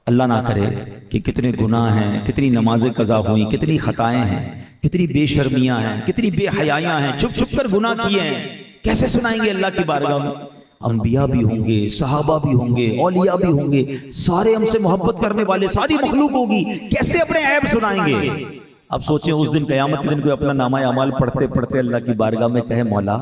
اللہ نہ کرے کہ کتنے گناہ ہیں، کتنی نمازیں قضا ہوئیں، کتنی خطائیں ہیں، کتنی بے شرمیاں ہیں، کتنی بے حیائیاں ہیں، چھپ چھپ کر گناہ کیے ہیں، کیسے سنائیں گے اللہ کی بارگاہ میں؟ انبیاء بھی ہوں گے، صحابہ بھی ہوں گے، اولیاء بھی ہوں گے، سارے ہم سے محبت کرنے والے، ساری مخلوق ہوگی، کیسے اپنے عیب سنائیں گے؟ اب سوچیں اس دن قیامت کے دن کوئی اپنا نامہ اعمال پڑھتے پڑھتے اللہ کی بارگاہ میں کہے مولا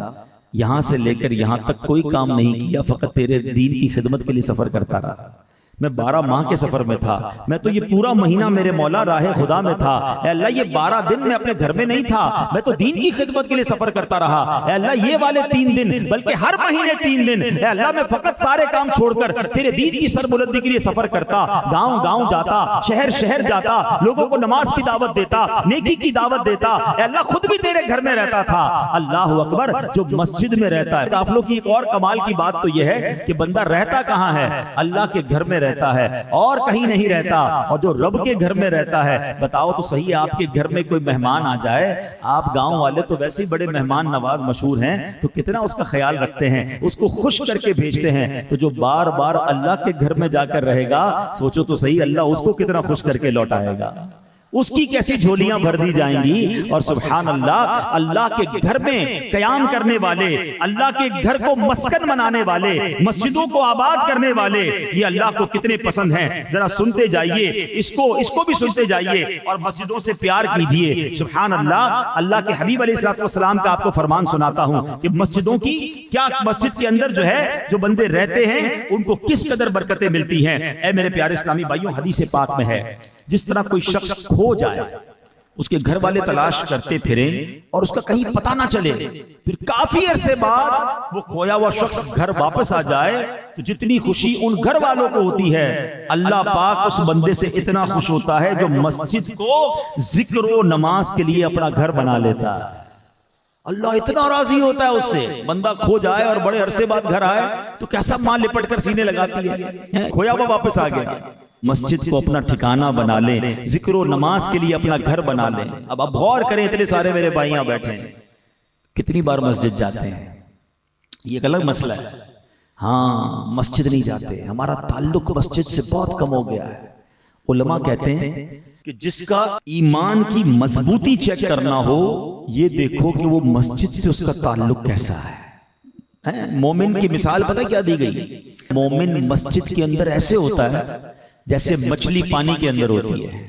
یہاں سے لے کر یہاں تک کوئی کام نہیں کیا، فقط تیرے دین کی خدمت کے لیے سفر کرتا رہا، میں 12 ماہ کے سفر میں تھا، میں تو یہ پورا مہینہ میرے مولا راہ خدا میں تھا، اے اللہ یہ 12 دن میں اپنے گھر میں نہیں تھا، میں تو دین کی خدمت کے لیے سفر کرتا رہا، اے اللہ یہ والے 3 دن بلکہ ہر مہینے 3 دن، اے اللہ میں فقط سارے کام چھوڑ کر تیرے دین کی سربلندی کے لیے سفر کرتا، گاؤں گاؤں جاتا، شہر شہر جاتا، لوگوں کو نماز کی دعوت دیتا، نیکی کی دعوت دیتا، اے اللہ خود بھی تیرے گھر میں رہتا تھا۔ اللہ اکبر، جو مسجد میں رہتا ہے، قافلوں کی ایک اور کمال کی بات تو یہ ہے کہ بندہ رہتا کہاں ہے؟ اللہ کے گھر میں رہتا ہے اور کہیں نہیں رہتا، اور جو رب کے گھر میں رہتا ہے، بتاؤ تو صحیح آپ کے گھر میں کوئی مہمان آ جائے، آپ گاؤں والے تو ویسے ہی بڑے مہمان نواز مشہور ہیں، تو کتنا اس کا خیال رکھتے ہیں، اس کو خوش کر کے بھیجتے ہیں، تو جو بار بار اللہ کے گھر میں جا کر رہے گا، سوچو تو صحیح اللہ اس کو کتنا خوش کر کے لوٹائے گا، اس کی کیسی جھولیاں بھر دی جائیں گی۔ اور سبحان اللہ، اللہ کے گھر میں قیام کرنے والے، اللہ کے گھر کو مسکن بنانے والے، مسجدوں کو آباد کرنے والے، یہ اللہ کو کتنے پسند ہیں، ذرا سنتے جائیے، اس کو بھی سنتے جائیے اور مسجدوں سے پیار کیجئے۔ سبحان اللہ، اللہ کے حبیب علیہ السلام کا آپ کو فرمان سناتا ہوں کہ مسجدوں کی کیا، مسجد کے اندر جو ہے جو بندے رہتے ہیں ان کو کس قدر برکتیں ملتی ہیں۔ اے میرے پیارے اسلامی بھائیوں، حدیث پاک میں ہے جس طرح کوئی شخص کھو جائے، اس کے گھر والے تلاش کرتے پھریں اور اس کا کہیں پتہ نہ چلے، پھر کافی عرصے بعد وہ کھویا ہوا شخص گھر واپس آ جائے تو جتنی خوشی ان گھر والوں کو ہوتی ہے، اللہ پاک اس بندے سے اتنا خوش ہوتا ہے جو مسجد کو ذکر و نماز کے لیے اپنا گھر بنا لیتا ہے۔ اللہ اتنا راضی ہوتا ہے اس سے۔ بندہ کھو جائے اور بڑے عرصے بعد گھر آئے تو کیسا ماں لپٹ کر سینے لگاتی ہے، کھویا ہوا واپس آ گیا۔ مسجد کو اپنا ٹھکانہ بنا لیں، ذکر و نماز کے لیے اپنا گھر بنا لیں۔ اب غور کریں، اتنے سارے میرے بھائیاں بیٹھے ہیں، کتنی بار مسجد جاتے ہیں؟ یہ ایک الگ مسئلہ ہے۔ ہاں مسجد نہیں جاتے، ہمارا تعلق مسجد سے بہت کم ہو گیا ہے۔ علماء کہتے ہیں کہ جس کا ایمان کی مضبوطی چیک کرنا ہو یہ دیکھو کہ وہ مسجد سے اس کا تعلق کیسا ہے۔ مومن کی مثال پتہ کیا دی گئی؟ مومن مسجد کے اندر ایسے ہوتا ہے جیسے مچھلی پانی کے اندر ہوتی ہے۔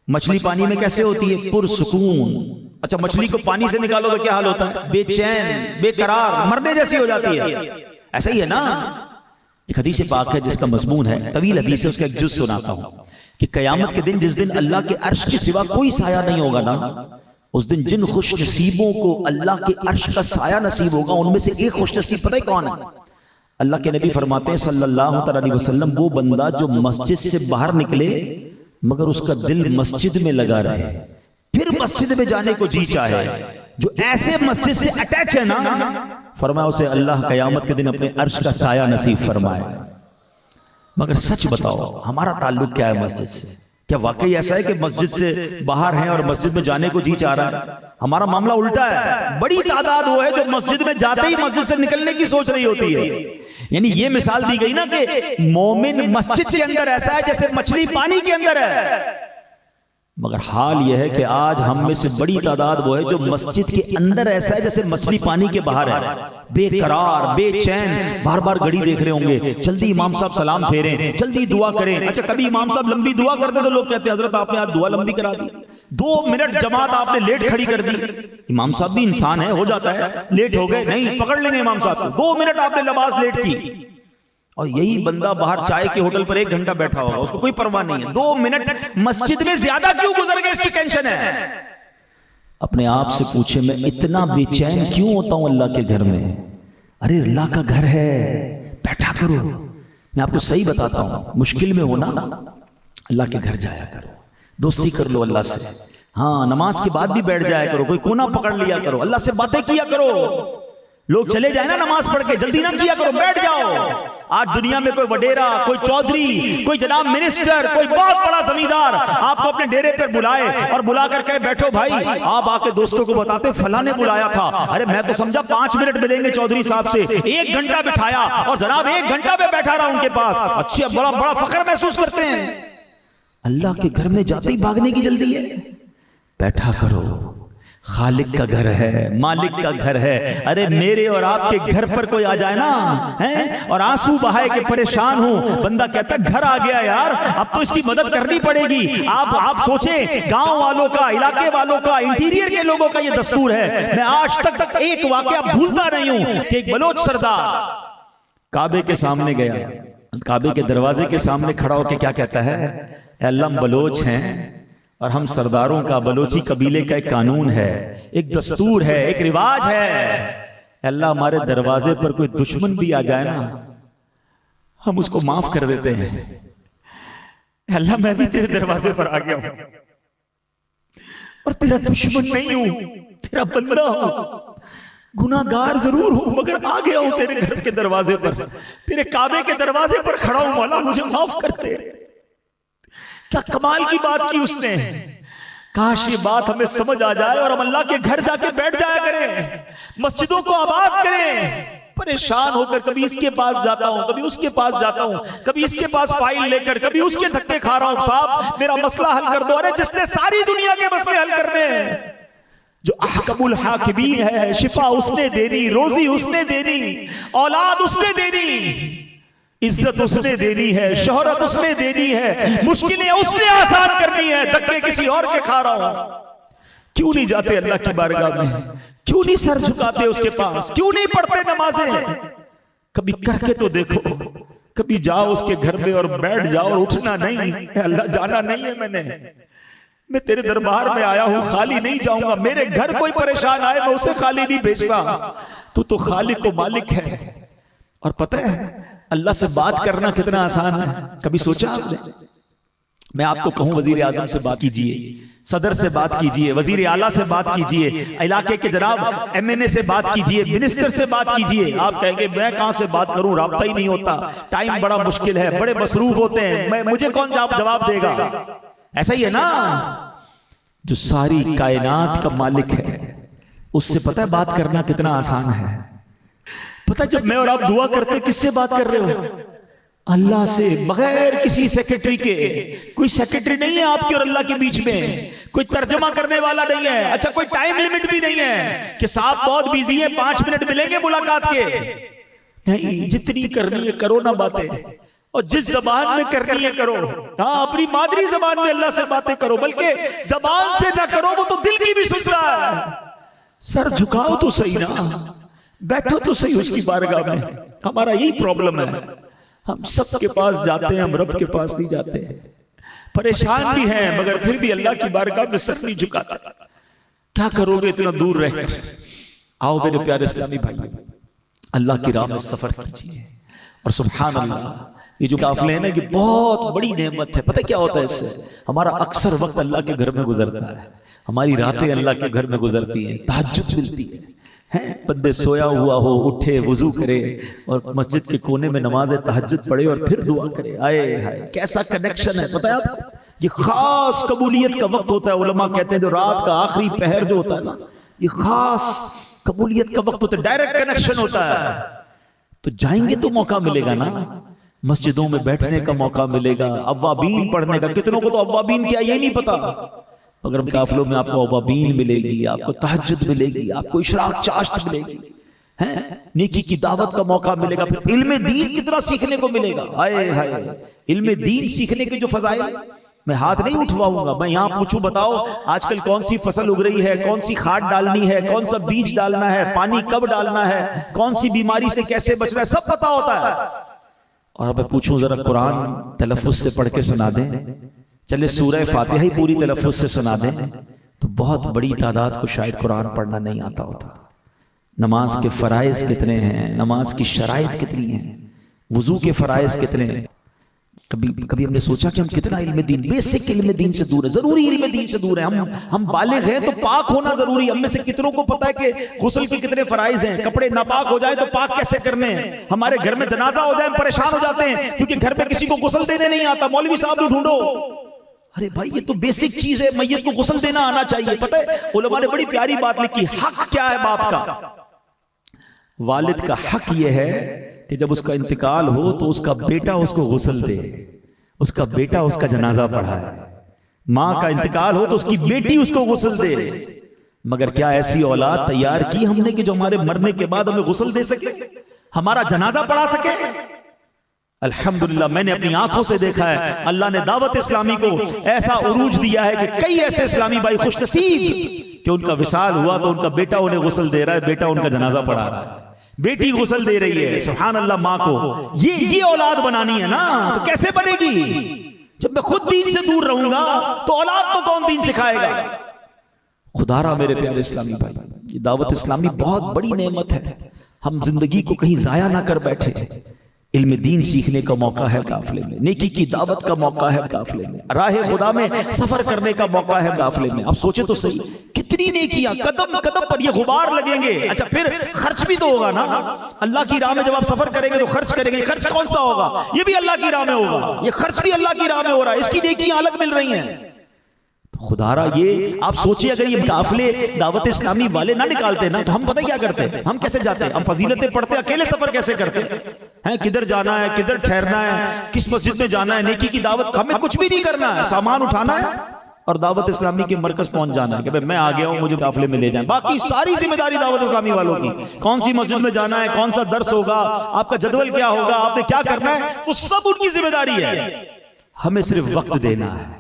مچھلی پانی میں کیسے ہوتی ہے؟ پرسکون۔ اچھا مچھلی کو پانی سے نکالو تو کیا حال ہوتا ہے؟ بے چین، بے قرار، مرنے جیسی ہو جاتی ہے۔ ایسا ہی ہے نا؟ ایک حدیث پاک ہے جس کا مضمون ہے، طویل حدیث ہے، اس کا ایک جز سناتا ہوں کہ قیامت کے دن جس دن اللہ کے عرش کے سوا کوئی سایہ نہیں ہوگا نا، اس دن جن خوش نصیبوں کو اللہ کے عرش کا سایہ نصیب ہوگا ان میں سے ایک خوش نصیب پتہ ہے کون ہے؟ اللہ کے نبی فرماتے ہیں صلی اللہ علیہ وسلم، وہ بندہ جو مسجد سے باہر نکلے مگر اس کا دل مسجد میں لگا رہے، پھر مسجد میں جانے کو جی چاہے، جو ایسے مسجد سے اٹیچ ہے نا، فرمایا اسے اللہ قیامت کے دن اپنے عرش کا سایہ نصیب فرمائے۔ مگر سچ بتاؤ ہمارا تعلق کیا ہے مسجد سے؟ کیا واقعی ایسا ہے کہ مسجد سے باہر ہیں اور مسجد میں جانے کو جی چاہ رہا ہے؟ ہمارا معاملہ الٹا ہے، بڑی تعداد وہ ہے جو مسجد میں جاتے ہی مسجد سے نکلنے کی سوچ رہی ہوتی ہے۔ یعنی یہ مثال دی گئی نا کہ مومن مسجد کے اندر ایسا ہے جیسے مچھلی پانی کے اندر ہے، مگر حال یہ ہے کہ آج ہم میں سے بڑی تعداد وہ ہے جو مسجد کے اندر ایسا ہے جیسے مچھلی پانی کے باہر ہے، بے قرار، بے چین، بار بار گھڑی دیکھ رہے ہوں گے، جلدی امام صاحب سلام پھیریں، جلدی دعا کریں۔ اچھا کبھی امام صاحب لمبی دعا کرتے تو لوگ کہتے ہیں حضرت آپ نے آج دعا لمبی کرا دی، 2 منٹ جماعت آپ نے لیٹ کھڑی کر دی۔ امام صاحب بھی انسان ہے، ہو جاتا ہے، لیٹ ہو گئے، نہیں پکڑ لیں گے امام صاحب کو، 2 منٹ آپ نے نماز لیٹ کی۔ اور یہی بندہ باہر چائے کے ہوٹل پر 1 گھنٹہ بیٹھا ہوگا، اس کو کوئی پرواہ نہیں ہے، 2 منٹ مسجد میں زیادہ کیوں گزر گئے اس کی ٹینشن ہے۔ اپنے آپ سے پوچھے میں اتنا بے چین کیوں ہوتا ہوں اللہ کے گھر میں؟ ارے اللہ کا گھر ہے، بیٹھا کرو۔ میں آپ کو صحیح بتاتا ہوں، مشکل میں ہونا اللہ کے گھر جایا کرو، دوستی کر لو اللہ سے، ہاں نماز کے بعد بھی بیٹھ جایا کرو، کوئی کونا پکڑ لیا کرو، اللہ سے باتیں کیا کرو۔ لوگ چلے جائیں نا نماز پڑھ کے، جلدی نہ کیا کرو، بیٹھ جاؤ۔ آج دنیا میں کوئی وڈیرا، کوئی چودھری، کوئی جناب منسٹر، کوئی بہت بڑا زمیندار آپ کو اپنے ڈیرے پر بلائے اور بلا کر کہے بیٹھو بھائی، آپ آ کے دوستوں کو بتاتے فلاں نے بلایا تھا، ارے میں تو سمجھا 5 منٹ ملیں گے چودھری صاحب سے، 1 گھنٹہ بٹھایا اور جناب 1 گھنٹہ پہ بیٹھا رہا ان کے پاس، اچھا بڑا فخر محسوس کرتے ہیں۔ اللہ کے گھر میں جاتے ہی بھاگنے کی جلدی ہے؟ بیٹھا کرو، خالق کا گھر ہے، مالک کا گھر ہے۔ ارے میرے اور آپ کے گھر پر کوئی آ جائے نا اور آنسو بہائے کہ پریشان ہوں، بندہ کہتا ہے گھر آ گیا یار، اب تو اس کی مدد کرنی پڑے گی۔ آپ سوچیں گاؤں والوں کا، علاقے والوں کا، انٹیریئر کے لوگوں کا یہ دستور ہے۔ میں آج تک ایک واقعہ بھولتا نہیں ہوں کہ ایک بلوچ سردار کعبے کے سامنے گیا، کعبے کے دروازے کے سامنے کھڑا ہو کے کیا کہتا ہے؟ اے اللہ ہم بلوچ ہیں اور ہم سرداروں کا، بلوچی قبیلے کا ایک قانون ہے، ایک دستور ہے، ایک رواج ہے، اللہ ہمارے دروازے پر کوئی دشمن بھی آ جائے نا ہم اس کو معاف کر دیتے ہیں۔ اللہ میں بھی تیرے دروازے پر آ گیا ہوں اور تیرا دشمن نہیں ہوں، تیرا بندہ ہوں، گناہگار ضرور ہوں مگر آ گیا ہوں تیرے گھر کے دروازے پر، تیرے کعبے کے دروازے پر کھڑا ہوں، مولا مجھے معاف کر دے۔ کیا کمال کی بات کی اس نے! کاش یہ بات ہمیں سمجھ آ جائے اور ہم اللہ کے گھر جا کے بیٹھ جایا کریں، مسجدوں کو آباد کریں۔ پریشان ہو کر کبھی اس کے پاس جاتا ہوں، کبھی اس کے پاس جاتا ہوں، کبھی اس کے پاس فائل لے کر، کبھی اس کے دھکے کھا رہا ہوں، صاحب میرا مسئلہ حل کر دو۔ ارے جس نے ساری دنیا کے مسئلے حل کرنے ہیں، جو احکم الحاکمین ہے، شفا اس نے دینی، روزی اس نے دینی، اولاد اس نے دینی، عزت اس نے دینی ہے، شہرت اس نے دینی ہے، مشکلیں اس نے آسان کرنی ہے، دھکے کسی اور کے کھا رہا ہوں۔ کیوں نہیں جاتے اللہ کی بارگاہ میں؟ کیوں نہیں سر جھکاتے اس کے پاس؟ کیوں نہیں پڑھتے نمازیں؟ کبھی کر کے تو دیکھو، کبھی جاؤ اس کے گھر میں اور بیٹھ جاؤ اور اٹھنا نہیں، اے اللہ جانا نہیں ہے، میں تیرے دربار میں آیا ہوں، خالی نہیں جاؤں گا، میرے گھر کوئی پریشان آئے میں اسے خالی نہیں بھیجتا، تو خالق و مالک ہے۔ اور پتہ ہے اللہ سے بات کرنا کتنا آسان ہے، کبھی سوچا آپ نے؟ میں آپ کو کہوں وزیر اعظم سے بات کیجئے، صدر سے بات کیجئے، وزیر اعلیٰ سے بات کیجئے، علاقے کے جناب ایم این اے سے بات کیجئے، منسٹر سے بات کیجئے، آپ کہیں گے میں کہاں سے بات کروں، رابطہ ہی نہیں ہوتا، ٹائم بڑا مشکل ہے، بڑے مصروف ہوتے ہیں، مجھے کون جواب دے گا؟ ایسا ہی ہے نا؟ جو ساری کائنات کا مالک ہے اس سے پتہ ہے بات کرنا کتنا آسان ہے۔ پتہ جب میں اور آپ دعا کرتے کس سے بات کر رہے ہو؟ اللہ سے بغیر کسی سیکرٹری کے. کوئی سیکرٹری نہیں ہے آپ کے اور اللہ کے بیچ میں, کوئی ترجمہ کرنے والا نہیں ہے. اچھا کوئی ٹائم لیمٹ بھی نہیں ہے کہ صاحب بہت بیزی ہے 5 منٹ ملیں گے ملاقات کے. نہیں, جتنی کرنی ہے کرو نا باتیں, اور جس زبان میں کرنی ہے کرو. ہاں اپنی مادری زبان میں اللہ سے باتیں کرو, بلکہ زبان سے نہ کرو وہ تو دل کی بھی سن رہا ہے. سر جھکاؤ تو صحیح نا, بیٹھو تو صحیح اس کی بارگاہ میں. ہمارا یہی پرابلم ہے, ہم سب کے پاس جاتے ہیں, ہم رب کے پاس نہیں جاتے. پریشان بھی ہیں مگر پھر بھی اللہ کی بارگاہ میں سر نہیں جھکاتا. کیا کرو گے اتنا دور رہ کر؟ آؤ میرے پیارے اسلامی بھائی, اللہ کی راہ میں سفر کیجیے. اور سبحان اللہ, یہ جو قافلے ہیں نا یہ بہت بڑی نعمت ہے. پتہ کیا ہوتا ہے اس سے؟ ہمارا اکثر وقت اللہ کے گھر میں گزرتا ہے, ہماری راتیں اللہ کے گھر میں گزرتی ہیں, تہجد ملتی ہے. بندے سویا ہوا ہو اٹھے, وضو کرے اور مسجد کے کونے میں نماز تہجد پڑھے اور پھر دعا کرے. آئے ہائے کیسا کنیکشن ہے. پتہ ہے آپ کو یہ خاص قبولیت کا وقت ہوتا ہے. علماء کہتے ہیں جو رات کا آخری پہر جو ہوتا ہے نا, یہ خاص قبولیت کا وقت ہوتا ہے, ڈائریکٹ کنیکشن ہوتا ہے. تو جائیں گے تو موقع ملے گا نا, مسجدوں میں بیٹھنے کا موقع ملے گا, اوابین پڑھنے کا. کتنوں کو تو اوابین کیا یہ نہیں پتا, مگر قافلوں میں آپ کو اوابین ملے گی, آپ کو تہجد ملے گی, آپ کو اشراق چاشت ملے گی, نیکی کی دعوت کا موقع ملے گا. پھر علم دین کتنا سیکھنے کو ملے گا. آئے ہائے, علم دین سیکھنے کے جو فضائل, میں ہاتھ نہیں اٹھواؤں گا, میں یہاں پوچھوں بتاؤ آج کل کون سی فصل اگ رہی ہے, کون سی کھاد ڈالنی ہے, کون سا بیج ڈالنا ہے, پانی کب ڈالنا ہے, کون سی بیماری سے کیسے بچنا ہے, سب پتا ہوتا ہے. اور اب میں پوچھوں ذرا قرآن تلفظ سے پڑھ کے سنا دیں, چلے سورہ فاتحہ ہی پوری تلفظ سے سنا دیں, تو بہت بڑی تعداد کو شاید قرآن پڑھنا نہیں آتا ہوتا. نماز کے فرائض کتنے ہیں, نماز کی شرائط کتنی ہیں, وضو کے فرائض کتنے ہیں. کبھی ہم نے سوچا کہ ہم کتنا علم دین, بیسک علم دین سے دور ہے, ضروری علم دین سے دور ہے. ہم بالغ ہیں تو پاک ہونا ضروری ہے. ہم میں سے کتنوں کو پتا ہے کہ غسل کے کتنے فرائض ہیں, کپڑے ناپاک ہو جائیں تو پاک کیسے کرنے ہیں. ہمارے گھر میں جنازہ ہو جائے ہم پریشان ہو جاتے ہیں کیونکہ گھر میں کسی کو غسل دینے نہیں آتا, مولوی صاحب کو ڈھونڈو. ارے بھائی یہ تو بیسک چیز ہے, میت کو غسل دینا آنا چاہیے. پتہ ہے علماء نے بڑی پیاری بات لکھی, حق کیا ہے باپ کا؟ والد کا حق یہ ہے کہ جب اس کا انتقال ہو تو اس کا بیٹا اس کو غسل دے, اس کا بیٹا اس کا جنازہ پڑھائے. ماں کا انتقال ہو تو اس کی بیٹی اس کو غسل دے. مگر کیا ایسی اولاد تیار کی ہم نے کہ جو ہمارے مرنے کے بعد ہمیں غسل دے سکے, ہمارا جنازہ پڑھا سکے؟ الحمدللہ میں نے اپنی آنکھوں سے دیکھا ہے, اللہ نے دعوت اسلامی کو ایسا عروج دیا ہے کہ کئی ایسے اسلامی بھائی خوش نصیب کہ ان کا وصال ہوا تو ان کا بیٹا انہیں غسل دے رہا ہے, بیٹا ان کا جنازہ پڑھا رہا ہے, بیٹی غسل دے رہی ہے. سبحان اللہ. ماں کو یہ اولاد بنانی ہے نا, تو کیسے بنے گی؟ جب میں خود دین سے دور رہوں گا تو اولاد کو کون دین سکھائے گا؟ خدا را میرے پیارے اسلامی بھائی, یہ دعوت اسلامی بہت بڑی نعمت ہے. ہم زندگی کو کہیں ضائع نہ کر بیٹھے. علم دین سیکھنے کا موقع ہے قافلے میں, نیکی کی دعوت کا موقع ہے قافلے میں, راہ خدا میں سفر کرنے کا موقع ہے قافلے میں. اب سوچے تو صحیح کتنی نیکیاں قدم قدم پر, یہ غبار لگیں گے. اچھا پھر خرچ بھی تو ہوگا نا, اللہ کی راہ میں جب آپ سفر کریں گے تو خرچ کریں گے. خرچ کون سا ہوگا؟ یہ بھی اللہ کی راہ میں ہوگا. یہ خرچ بھی اللہ کی راہ میں ہو رہا ہے, اس کی نیکیاں الگ مل رہی ہیں. خدا را یہ آپ سوچئے اگر یہ قافلے دعوت اسلامی والے نہ نکالتے نا تو ہم پتہ کیا کرتے ہیں, ہم کیسے جاتے ہیں, ہم فضیلتیں پڑھتے, اکیلے سفر کیسے کرتے ہیں, کدھر جانا ہے, کدھر ٹھہرنا ہے, کس مسجد میں جانا ہے, نیکی کی دعوت, ہمیں کچھ بھی نہیں کرنا ہے, سامان اٹھانا ہے اور دعوت اسلامی کے مرکز پہنچ جانا ہے کہ میں آ گیا ہوں, مجھے قافلے میں لے جائیں. باقی ساری ذمہ داری دعوت اسلامی والوں کی, کون سی مسجد میں جانا ہے, کون سا درس ہوگا, آپ کا جدول کیا ہوگا, آپ نے کیا کرنا ہے, وہ سب ان کی ذمہ داری ہے. ہمیں صرف وقت دینا ہے,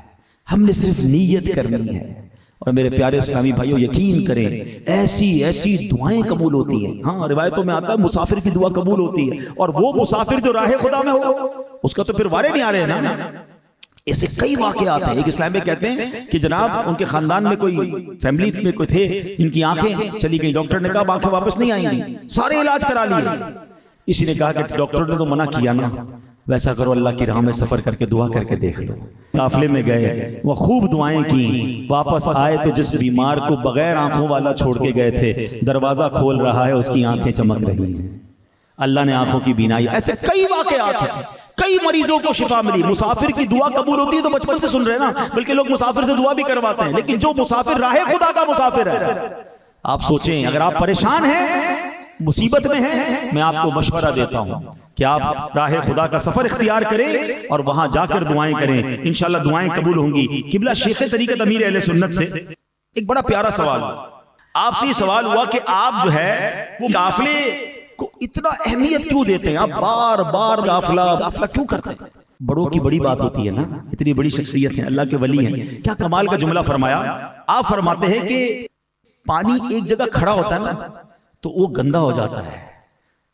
ہم نے صرف نیت کرنی ہے. اور میرے پیارے اسلامی بھائیو یقین کریں ایسی دعائیں قبول ہوتی ہیں. ہاں روایتوں میں آتا ہے مسافر کی دعا قبول ہوتی ہے, اور وہ مسافر جو راہ خدا میں ہو اس کا تو پھر وارے نہیں آ رہے ہیں نا. ایسے کئی واقعات ہیں. ایک اسلام میں کہتے ہیں کہ جناب ان کے خاندان میں کوئی فیملی میں کوئی تھے جن کی آنکھیں چلی گئی, ڈاکٹر نے کہا آنکھیں واپس نہیں آئیں گی, سارے علاج کرا لیے. اسی نے کہا کہ ڈاکٹر نے تو منع کیا نا, ویسا کرو اللہ کی راہ میں سفر کر کے دعا کر کے دیکھ لو. قافلے میں گئے, وہ خوب دعائیں کی, واپس آئے تو جس بیمار کو بغیر آنکھوں والا چھوڑ کے گئے تھے دروازہ کھول رہا ہے, اس کی آنکھیں چمک رہی ہیں, اللہ نے آنکھوں کی بینائی. ایسے کئی واقعات ہیں, کئی مریضوں کو شفا ملی. مسافر کی دعا قبول ہوتی ہے تو بچپن سے سن رہے نا, بلکہ لوگ مسافر سے دعا بھی کرواتے ہیں, لیکن جو مسافر راہ خدا کا مسافر ہے, آپ سوچیں اگر آپ پریشان ہیں مصیبت میں ہیں، میں آپ کو مشورہ دیتا ہوں کہ آپ راہ خدا کا سفر اختیار کریں اور وہاں جا کر دعائیں کریں، انشاءاللہ دعائیں قبول ہوں گی۔ قبلہ شیخ طریقت امیر اہل سنت سے ایک بڑا پیارا سوال، آپ سے یہ سوال ہوا کہ آپ جو ہے وہ قافلے کو اتنا اہمیت کیوں دیتے ہیں، آپ بار بار قافلہ کیوں کرتے ہیں؟ بڑوں کی بڑی بات ہوتی ہے نا، اتنی بڑی شخصیت ہے، اللہ کے ولی ہیں، کیا کمال کا جملہ فرمایا۔ آپ فرماتے ہیں کہ پانی ایک جگہ کھڑا ہوتا ہے نا تو وہ گندا ہو جاتا ہے،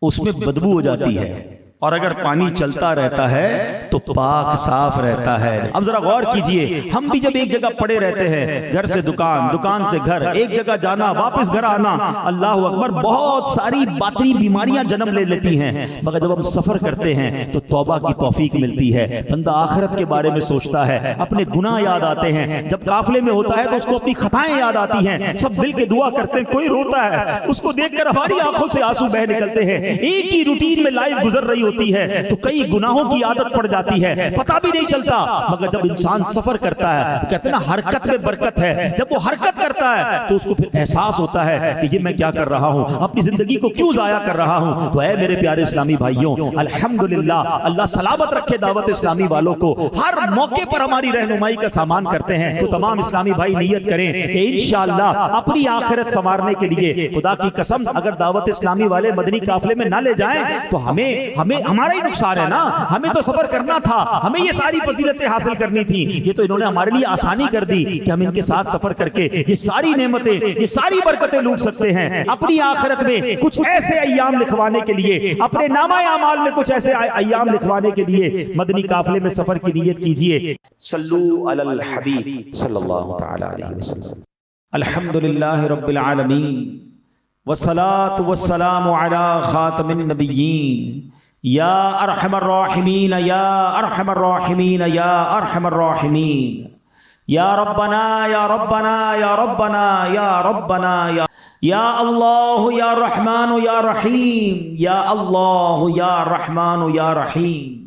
اس میں بدبو ہو جاتی ہے، اور اگر پانی چلتا رہتا ہے تو پاک صاف رہتا ہے۔ اب ذرا غور کیجئے، ہم بھی جب ایک جگہ پڑے رہتے ہیں، گھر سے دکان، دکان سے گھر، ایک جگہ جانا واپس گھر آنا، اللہ اکبر، بہت ساری باطنی بیماریاں جنم لے لیتی ہیں، مگر جب ہم سفر کرتے ہیں تو توبہ کی توفیق ملتی ہے، بندہ آخرت کے بارے میں سوچتا ہے، اپنے گناہ یاد آتے ہیں، جب قافلے میں ہوتا ہے تو اس کو اپنی خطائیں یاد آتی ہیں، سب مل کے دعا کرتے ہیں، کوئی روتا ہے، اس کو دیکھ کر ہماری آنکھوں سے آنسو بہہ نکلتے ہیں، ایک ہی روٹین میں لائف گزر رہی ہوتی ہے تو کئی گناہوں کی عادت پڑ جاتی ہے، پتہ بھی نہیں چلتا، مگر جب انسان سفر کرتا ہے کہتے ہیں نا حرکت میں برکت ہے، جب وہ حرکت کرتا ہے تو اس کو پھر احساس ہوتا ہے کہ یہ میں کیا کر رہا ہوں، اپنی زندگی کو کیوں ضائع کر رہا ہوں۔ تو اے میرے پیارے اسلامی بھائیوں، الحمدللہ، اللہ سلامت رکھے دعوت اسلامی والوں کو، ہر موقع پر ہماری رہنمائی کا سامان کرتے ہیں، تو تمام اسلامی بھائی نیت کریں کہ انشاءاللہ اپنی آخرت سنوارنے کے لیے، خدا کی قسم اگر دعوت اسلامی والے مدنی قافلے میں نہ لے جائیں تو ہمیں ہمارا ہی نقصان ہے نا، ہمیں تو سفر کرنا تھا، ہمیں یہ ساری فضیلتیں حاصل کرنی تھی، یہ تو انہوں نے ہمارے لیے آسانی کر دی کہ ہم ان کے ساتھ سفر کر کے یہ ساری نعمتیں، یہ ساری برکتیں لوٹ سکتے ہیں۔ اپنی آخرت میں کچھ ایسے ایام لکھوانے کے لیے، اپنے نامہ اعمال میں کچھ ایسے ایام لکھوانے کے لیے مدنی قافلے میں سفر کی نیت کیجئے۔ صلو علی الحبیب صلی اللہ تعالی علیہ وسلم۔ الحمدللہ رب العالمین والصلاة والسلام علی خاتم النبیین، یا ارحم الراحمین یا ارحم الراحمین یا ارحم الراحمین، یا ربنا یا ربنا یا ربنا یا ربنا یا اللہ یا رحمان یا رحیم، یا اللہ یا رحمان یا رحیم۔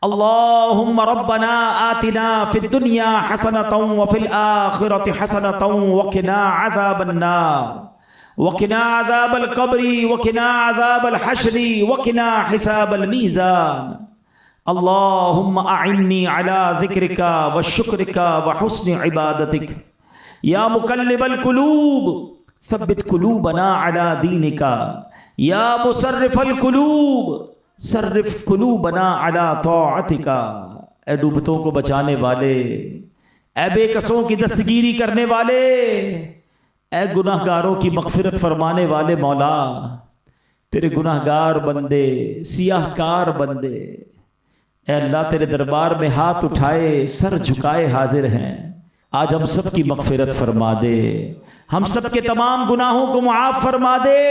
اللہم ربنا آتنا فی الدنیا حسنۃ وفی الآخرۃ حسنۃ وقنا عذاب النار، وقنا عذاب القبر، وقنا عذاب الحشر، وقنا حساب المیزان۔ اللہم اعنی علی ذکرک وشکرک وحسن عبادتک، یا مقلب القلوب ثبت قلوبنا علی دینک، یا مصرف القلوب صرف قلوبنا علی طاعتک۔ اے ڈوبتوں کو بچانے والے، اے بے کسوں کی دستگیری کرنے والے، اے گناہ گاروں کی مغفرت فرمانے والے مولا، تیرے گناہ گار بندے، سیاہ کار بندے، اے اللہ تیرے دربار میں ہاتھ اٹھائے سر جھکائے حاضر ہیں، آج ہم سب کی مغفرت فرما دے، ہم سب کے تمام گناہوں کو معاف فرما دے،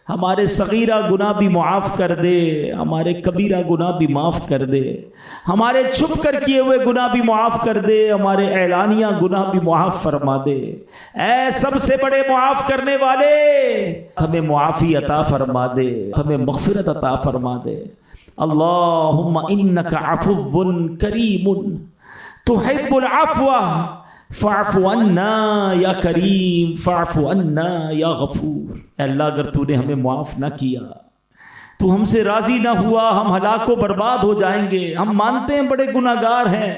ہمارے صغیرہ گناہ بھی معاف کر دے، ہمارے کبیرہ گناہ بھی معاف کر دے، ہمارے چھپ کر کیے ہوئے گناہ بھی معاف کر دے، ہمارے اعلانیہ گناہ بھی معاف فرما دے۔ اے سب سے بڑے معاف کرنے والے، ہمیں معافی عطا فرما دے، ہمیں مغفرت عطا فرما دے۔ اللہم انک عفو کریم تحب العفو فاعف عنا یا کریم، فاعف عنا یا غفور۔ اے اللہ اگر تو نے ہمیں معاف نہ کیا، تو ہم سے راضی نہ ہوا، ہم ہلاک و برباد ہو جائیں گے۔ ہم مانتے ہیں بڑے گناہ گار ہیں،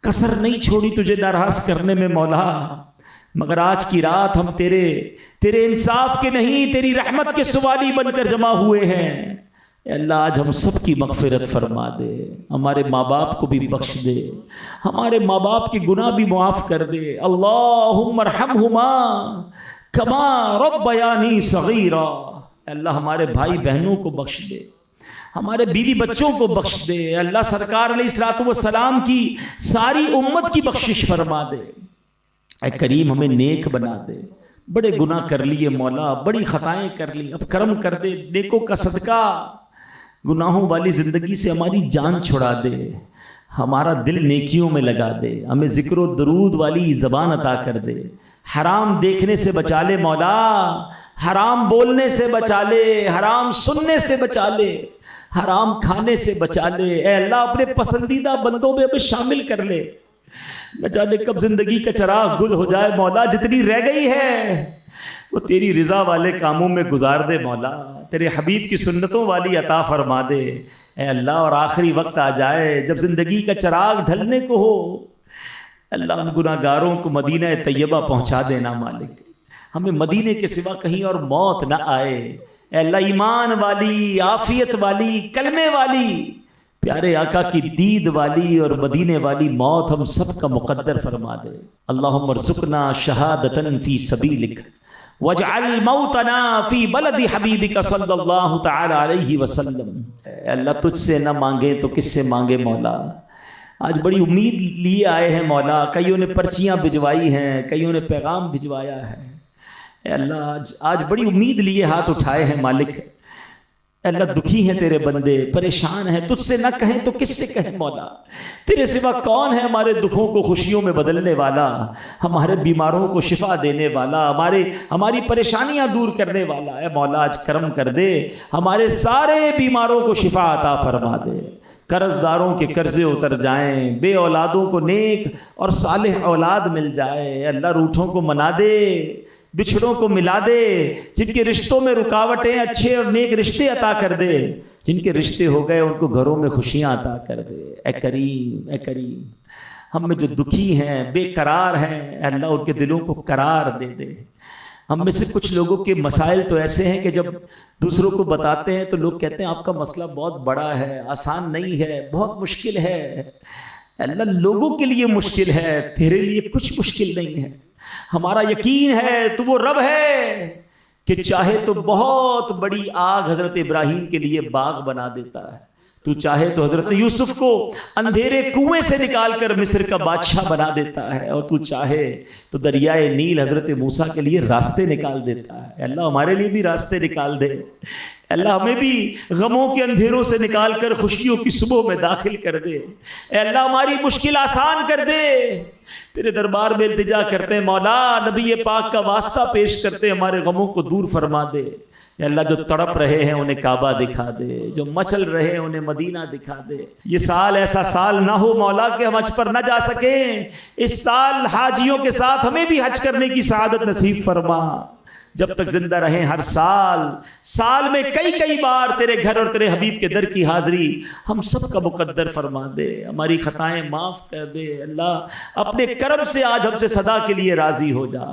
کسر نہیں چھوڑی تجھے ناراض کرنے میں مولا، مگر آج کی رات ہم تیرے انصاف کے نہیں، تیری رحمت کے سوالی بن کر جمع ہوئے ہیں۔ اے اللہ آج ہم سب کی مغفرت فرما دے، ہمارے ماں باپ کو بھی بخش دے، ہمارے ماں باپ کے گناہ بھی معاف کر دے۔ اللہم ارحمہما کما ربیانی صغیرا، اے اللہ ہمارے بھائی بہنوں کو بخش دے، ہمارے بیوی بچوں کو بخش دے۔ اے اللہ سرکار علیہ الصلوۃ والسلام کی ساری امت کی بخشش فرما دے۔ اے کریم ہمیں نیک بنا دے، بڑے گناہ کر لیے مولا، بڑی خطائیں کر لی، اب کرم کر دے، نیکوں کا صدقہ، گناہوں والی زندگی سے ہماری جان چھڑا دے، ہمارا دل نیکیوں میں لگا دے، ہمیں ذکر و درود والی زبان عطا کر دے، حرام دیکھنے سے بچا لے مولا، حرام بولنے سے بچا لے، حرام سننے سے بچا لے، حرام کھانے سے بچا لے۔ اے اللہ اپنے پسندیدہ بندوں میں ہمیں شامل کر لے، نہ جانے کب زندگی کا چراغ گل ہو جائے مولا، جتنی رہ گئی ہے وہ تیری رضا والے کاموں میں گزار دے مولا، تیرے حبیب کی سنتوں والی عطا فرما دے اے اللہ۔ اور آخری وقت آ جائے جب زندگی کا چراغ ڈھلنے کو ہو، اللہ ان گناہ گاروں کو مدینہ طیبہ پہنچا دینا مالک، ہمیں مدینے کے سوا کہیں اور موت نہ آئے اے اللہ۔ ایمان والی، عافیت والی، کلمے والی، پیارے آقا کی دید والی اور مدینے والی موت ہم سب کا مقدر فرما دے۔ اللہم ارزقنا شہادتاً فی سبیلک واجعل موتنا فی بلد حبیبک صلی اللہ تعالی علیہ وسلم۔ اے اللہ تجھ سے نہ مانگے تو کس سے مانگے مولا؟ آج بڑی امید لیے آئے ہیں مولا، کئیوں نے پرچیاں بھجوائی ہیں، کئیوں نے پیغام بھجوایا ہے اے اللہ، آج بڑی امید لیے ہاتھ اٹھائے ہیں مالک۔ اے اللہ دکھی ہیں تیرے بندے، پریشان ہیں، تجھ سے نہ کہیں تو کس سے کہیں مولا؟ تیرے سوا کون ہے ہمارے دکھوں کو خوشیوں میں بدلنے والا، ہمارے بیماروں کو شفا دینے والا، ہماری پریشانیاں دور کرنے والا؟ اے مولا آج کرم کر دے، ہمارے سارے بیماروں کو شفا عطا فرما دے، قرض داروں کے قرضے اتر جائیں، بے اولادوں کو نیک اور صالح اولاد مل جائے، اے اللہ روٹھوں کو منا دے، بچھڑوں کو ملا دے، جن کے رشتوں میں رکاوٹیں اچھے اور نیک رشتے عطا کر دے، جن کے رشتے ہو گئے ان کو گھروں میں خوشیاں عطا کر دے اے کریم اے کریم۔ ہم میں جو دکھی ہیں، بے قرار ہیں، اے اللہ ان کے دلوں کو قرار دے دے۔ ہم میں سے کچھ لوگوں کے مسائل تو ایسے ہیں کہ جب دوسروں کو بتاتے ہیں تو لوگ کہتے ہیں آپ کا مسئلہ بہت بڑا ہے، آسان نہیں ہے، بہت مشکل ہے۔ اللہ لوگوں کے لیے مشکل ہے، تیرے لیے کچھ مشکل نہیں ہے۔ ہمارا یقین ہے تو وہ رب ہے کہ چاہے تو بہت بڑی آگ حضرت ابراہیم کے لیے باغ بنا دیتا ہے، تو چاہے تو حضرت یوسف کو اندھیرے کنویں سے نکال کر مصر کا بادشاہ بنا دیتا ہے، اور تو چاہے تو دریائے نیل حضرت موسیٰ کے لیے راستے نکال دیتا ہے۔ اللہ ہمارے لیے بھی راستے نکال دے، اللہ ہمیں بھی غموں کے اندھیروں سے نکال کر خوشیوں کی صبح میں داخل کر دے، اے اللہ ہماری مشکل آسان کر دے۔ تیرے دربار میں التجا کرتے ہیں مولا، نبی پاک کا واسطہ پیش کرتے ہیں، ہمارے غموں کو دور فرما دے۔ اے اللہ جو تڑپ رہے ہیں انہیں کعبہ دکھا دے، جو مچل رہے ہیں انہیں مدینہ دکھا دے۔ یہ سال ایسا سال نہ ہو مولا کہ ہم حج پر نہ جا سکیں، اس سال حاجیوں کے ساتھ ہمیں بھی حج کرنے کی سعادت نصیب فرما۔ جب تک زندہ رہیں ہر سال میں کئی بار تیرے گھر اور تیرے حبیب کے در کی حاضری ہم سب کا مقدر فرما دے، ہماری خطائیں معاف کر دے۔ اللہ اپنے کرم سے آج ہم سے صدا کے لیے راضی ہو جا۔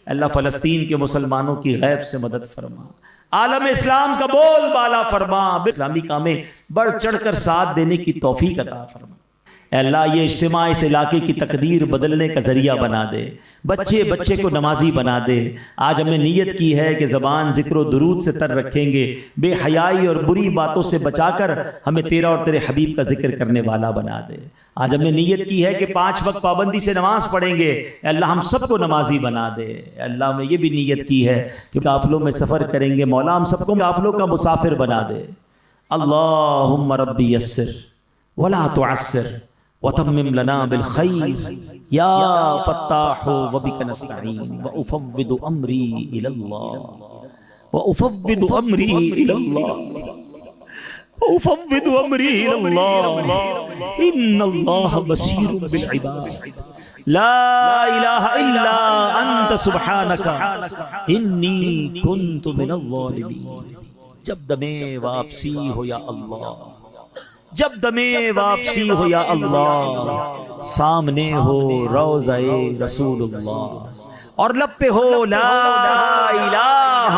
اللہ فلسطین کے مسلمانوں کی غیب سے مدد فرما، عالم اسلام کا بول بالا فرما، اسلامی کامیں بڑھ چڑھ کر ساتھ دینے کی توفیق عطا فرما۔ اے اللہ یہ اجتماع اس علاقے کی تقدیر بدلنے کا ذریعہ بنا دے، بچے کو نمازی بنا دے۔ آج ہم نے نیت کی ہے کہ زبان ذکر و درود سے تر رکھیں گے، بے حیائی اور بری باتوں سے بچا کر ہمیں تیرا اور تیرے حبیب کا ذکر کرنے والا بنا دے۔ آج ہم نے نیت کی ہے کہ 5 وقت پابندی سے نماز پڑھیں گے، اے اللہ ہم سب کو نمازی بنا دے۔ اے اللہ ہم نے یہ بھی نیت کی ہے کہ قافلوں میں سفر کریں گے، مولا ہم سب کو قافلوں کا مسافر بنا دے۔ اللہم ربی یسر ولا تعسر وتمم لنا بالخير يا فتاح وبك نستعين وافوض امري الى الله وافوض امري الى الله وافوض امري الى الله ان الله بصير بالعباد لا اله الا انت سبحانك اني كنت من الظالمين۔ جب دمِ واپسی ہو یا اللہ، جب دمِ واپسی ہو یا اللہ، سامنے ہو روضہ رسول اللہ اور لب پہ ہو لا الہ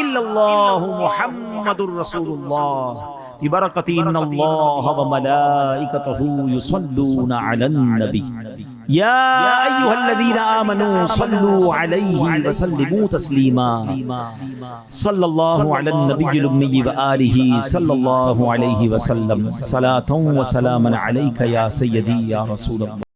الا اللہ محمد الرسول اللہ، ببرکت ان اللہ وملائکتہ یصلون علی النبی یا ایھا الذین آمنوا صلوا علیہ وسلموا تسلیما۔ صلی اللہ علی النبی الامی وآلہ صلی اللہ علیہ وسلم، صلاۃ و سلاما علیک یا سیدی یا رسول اللہ۔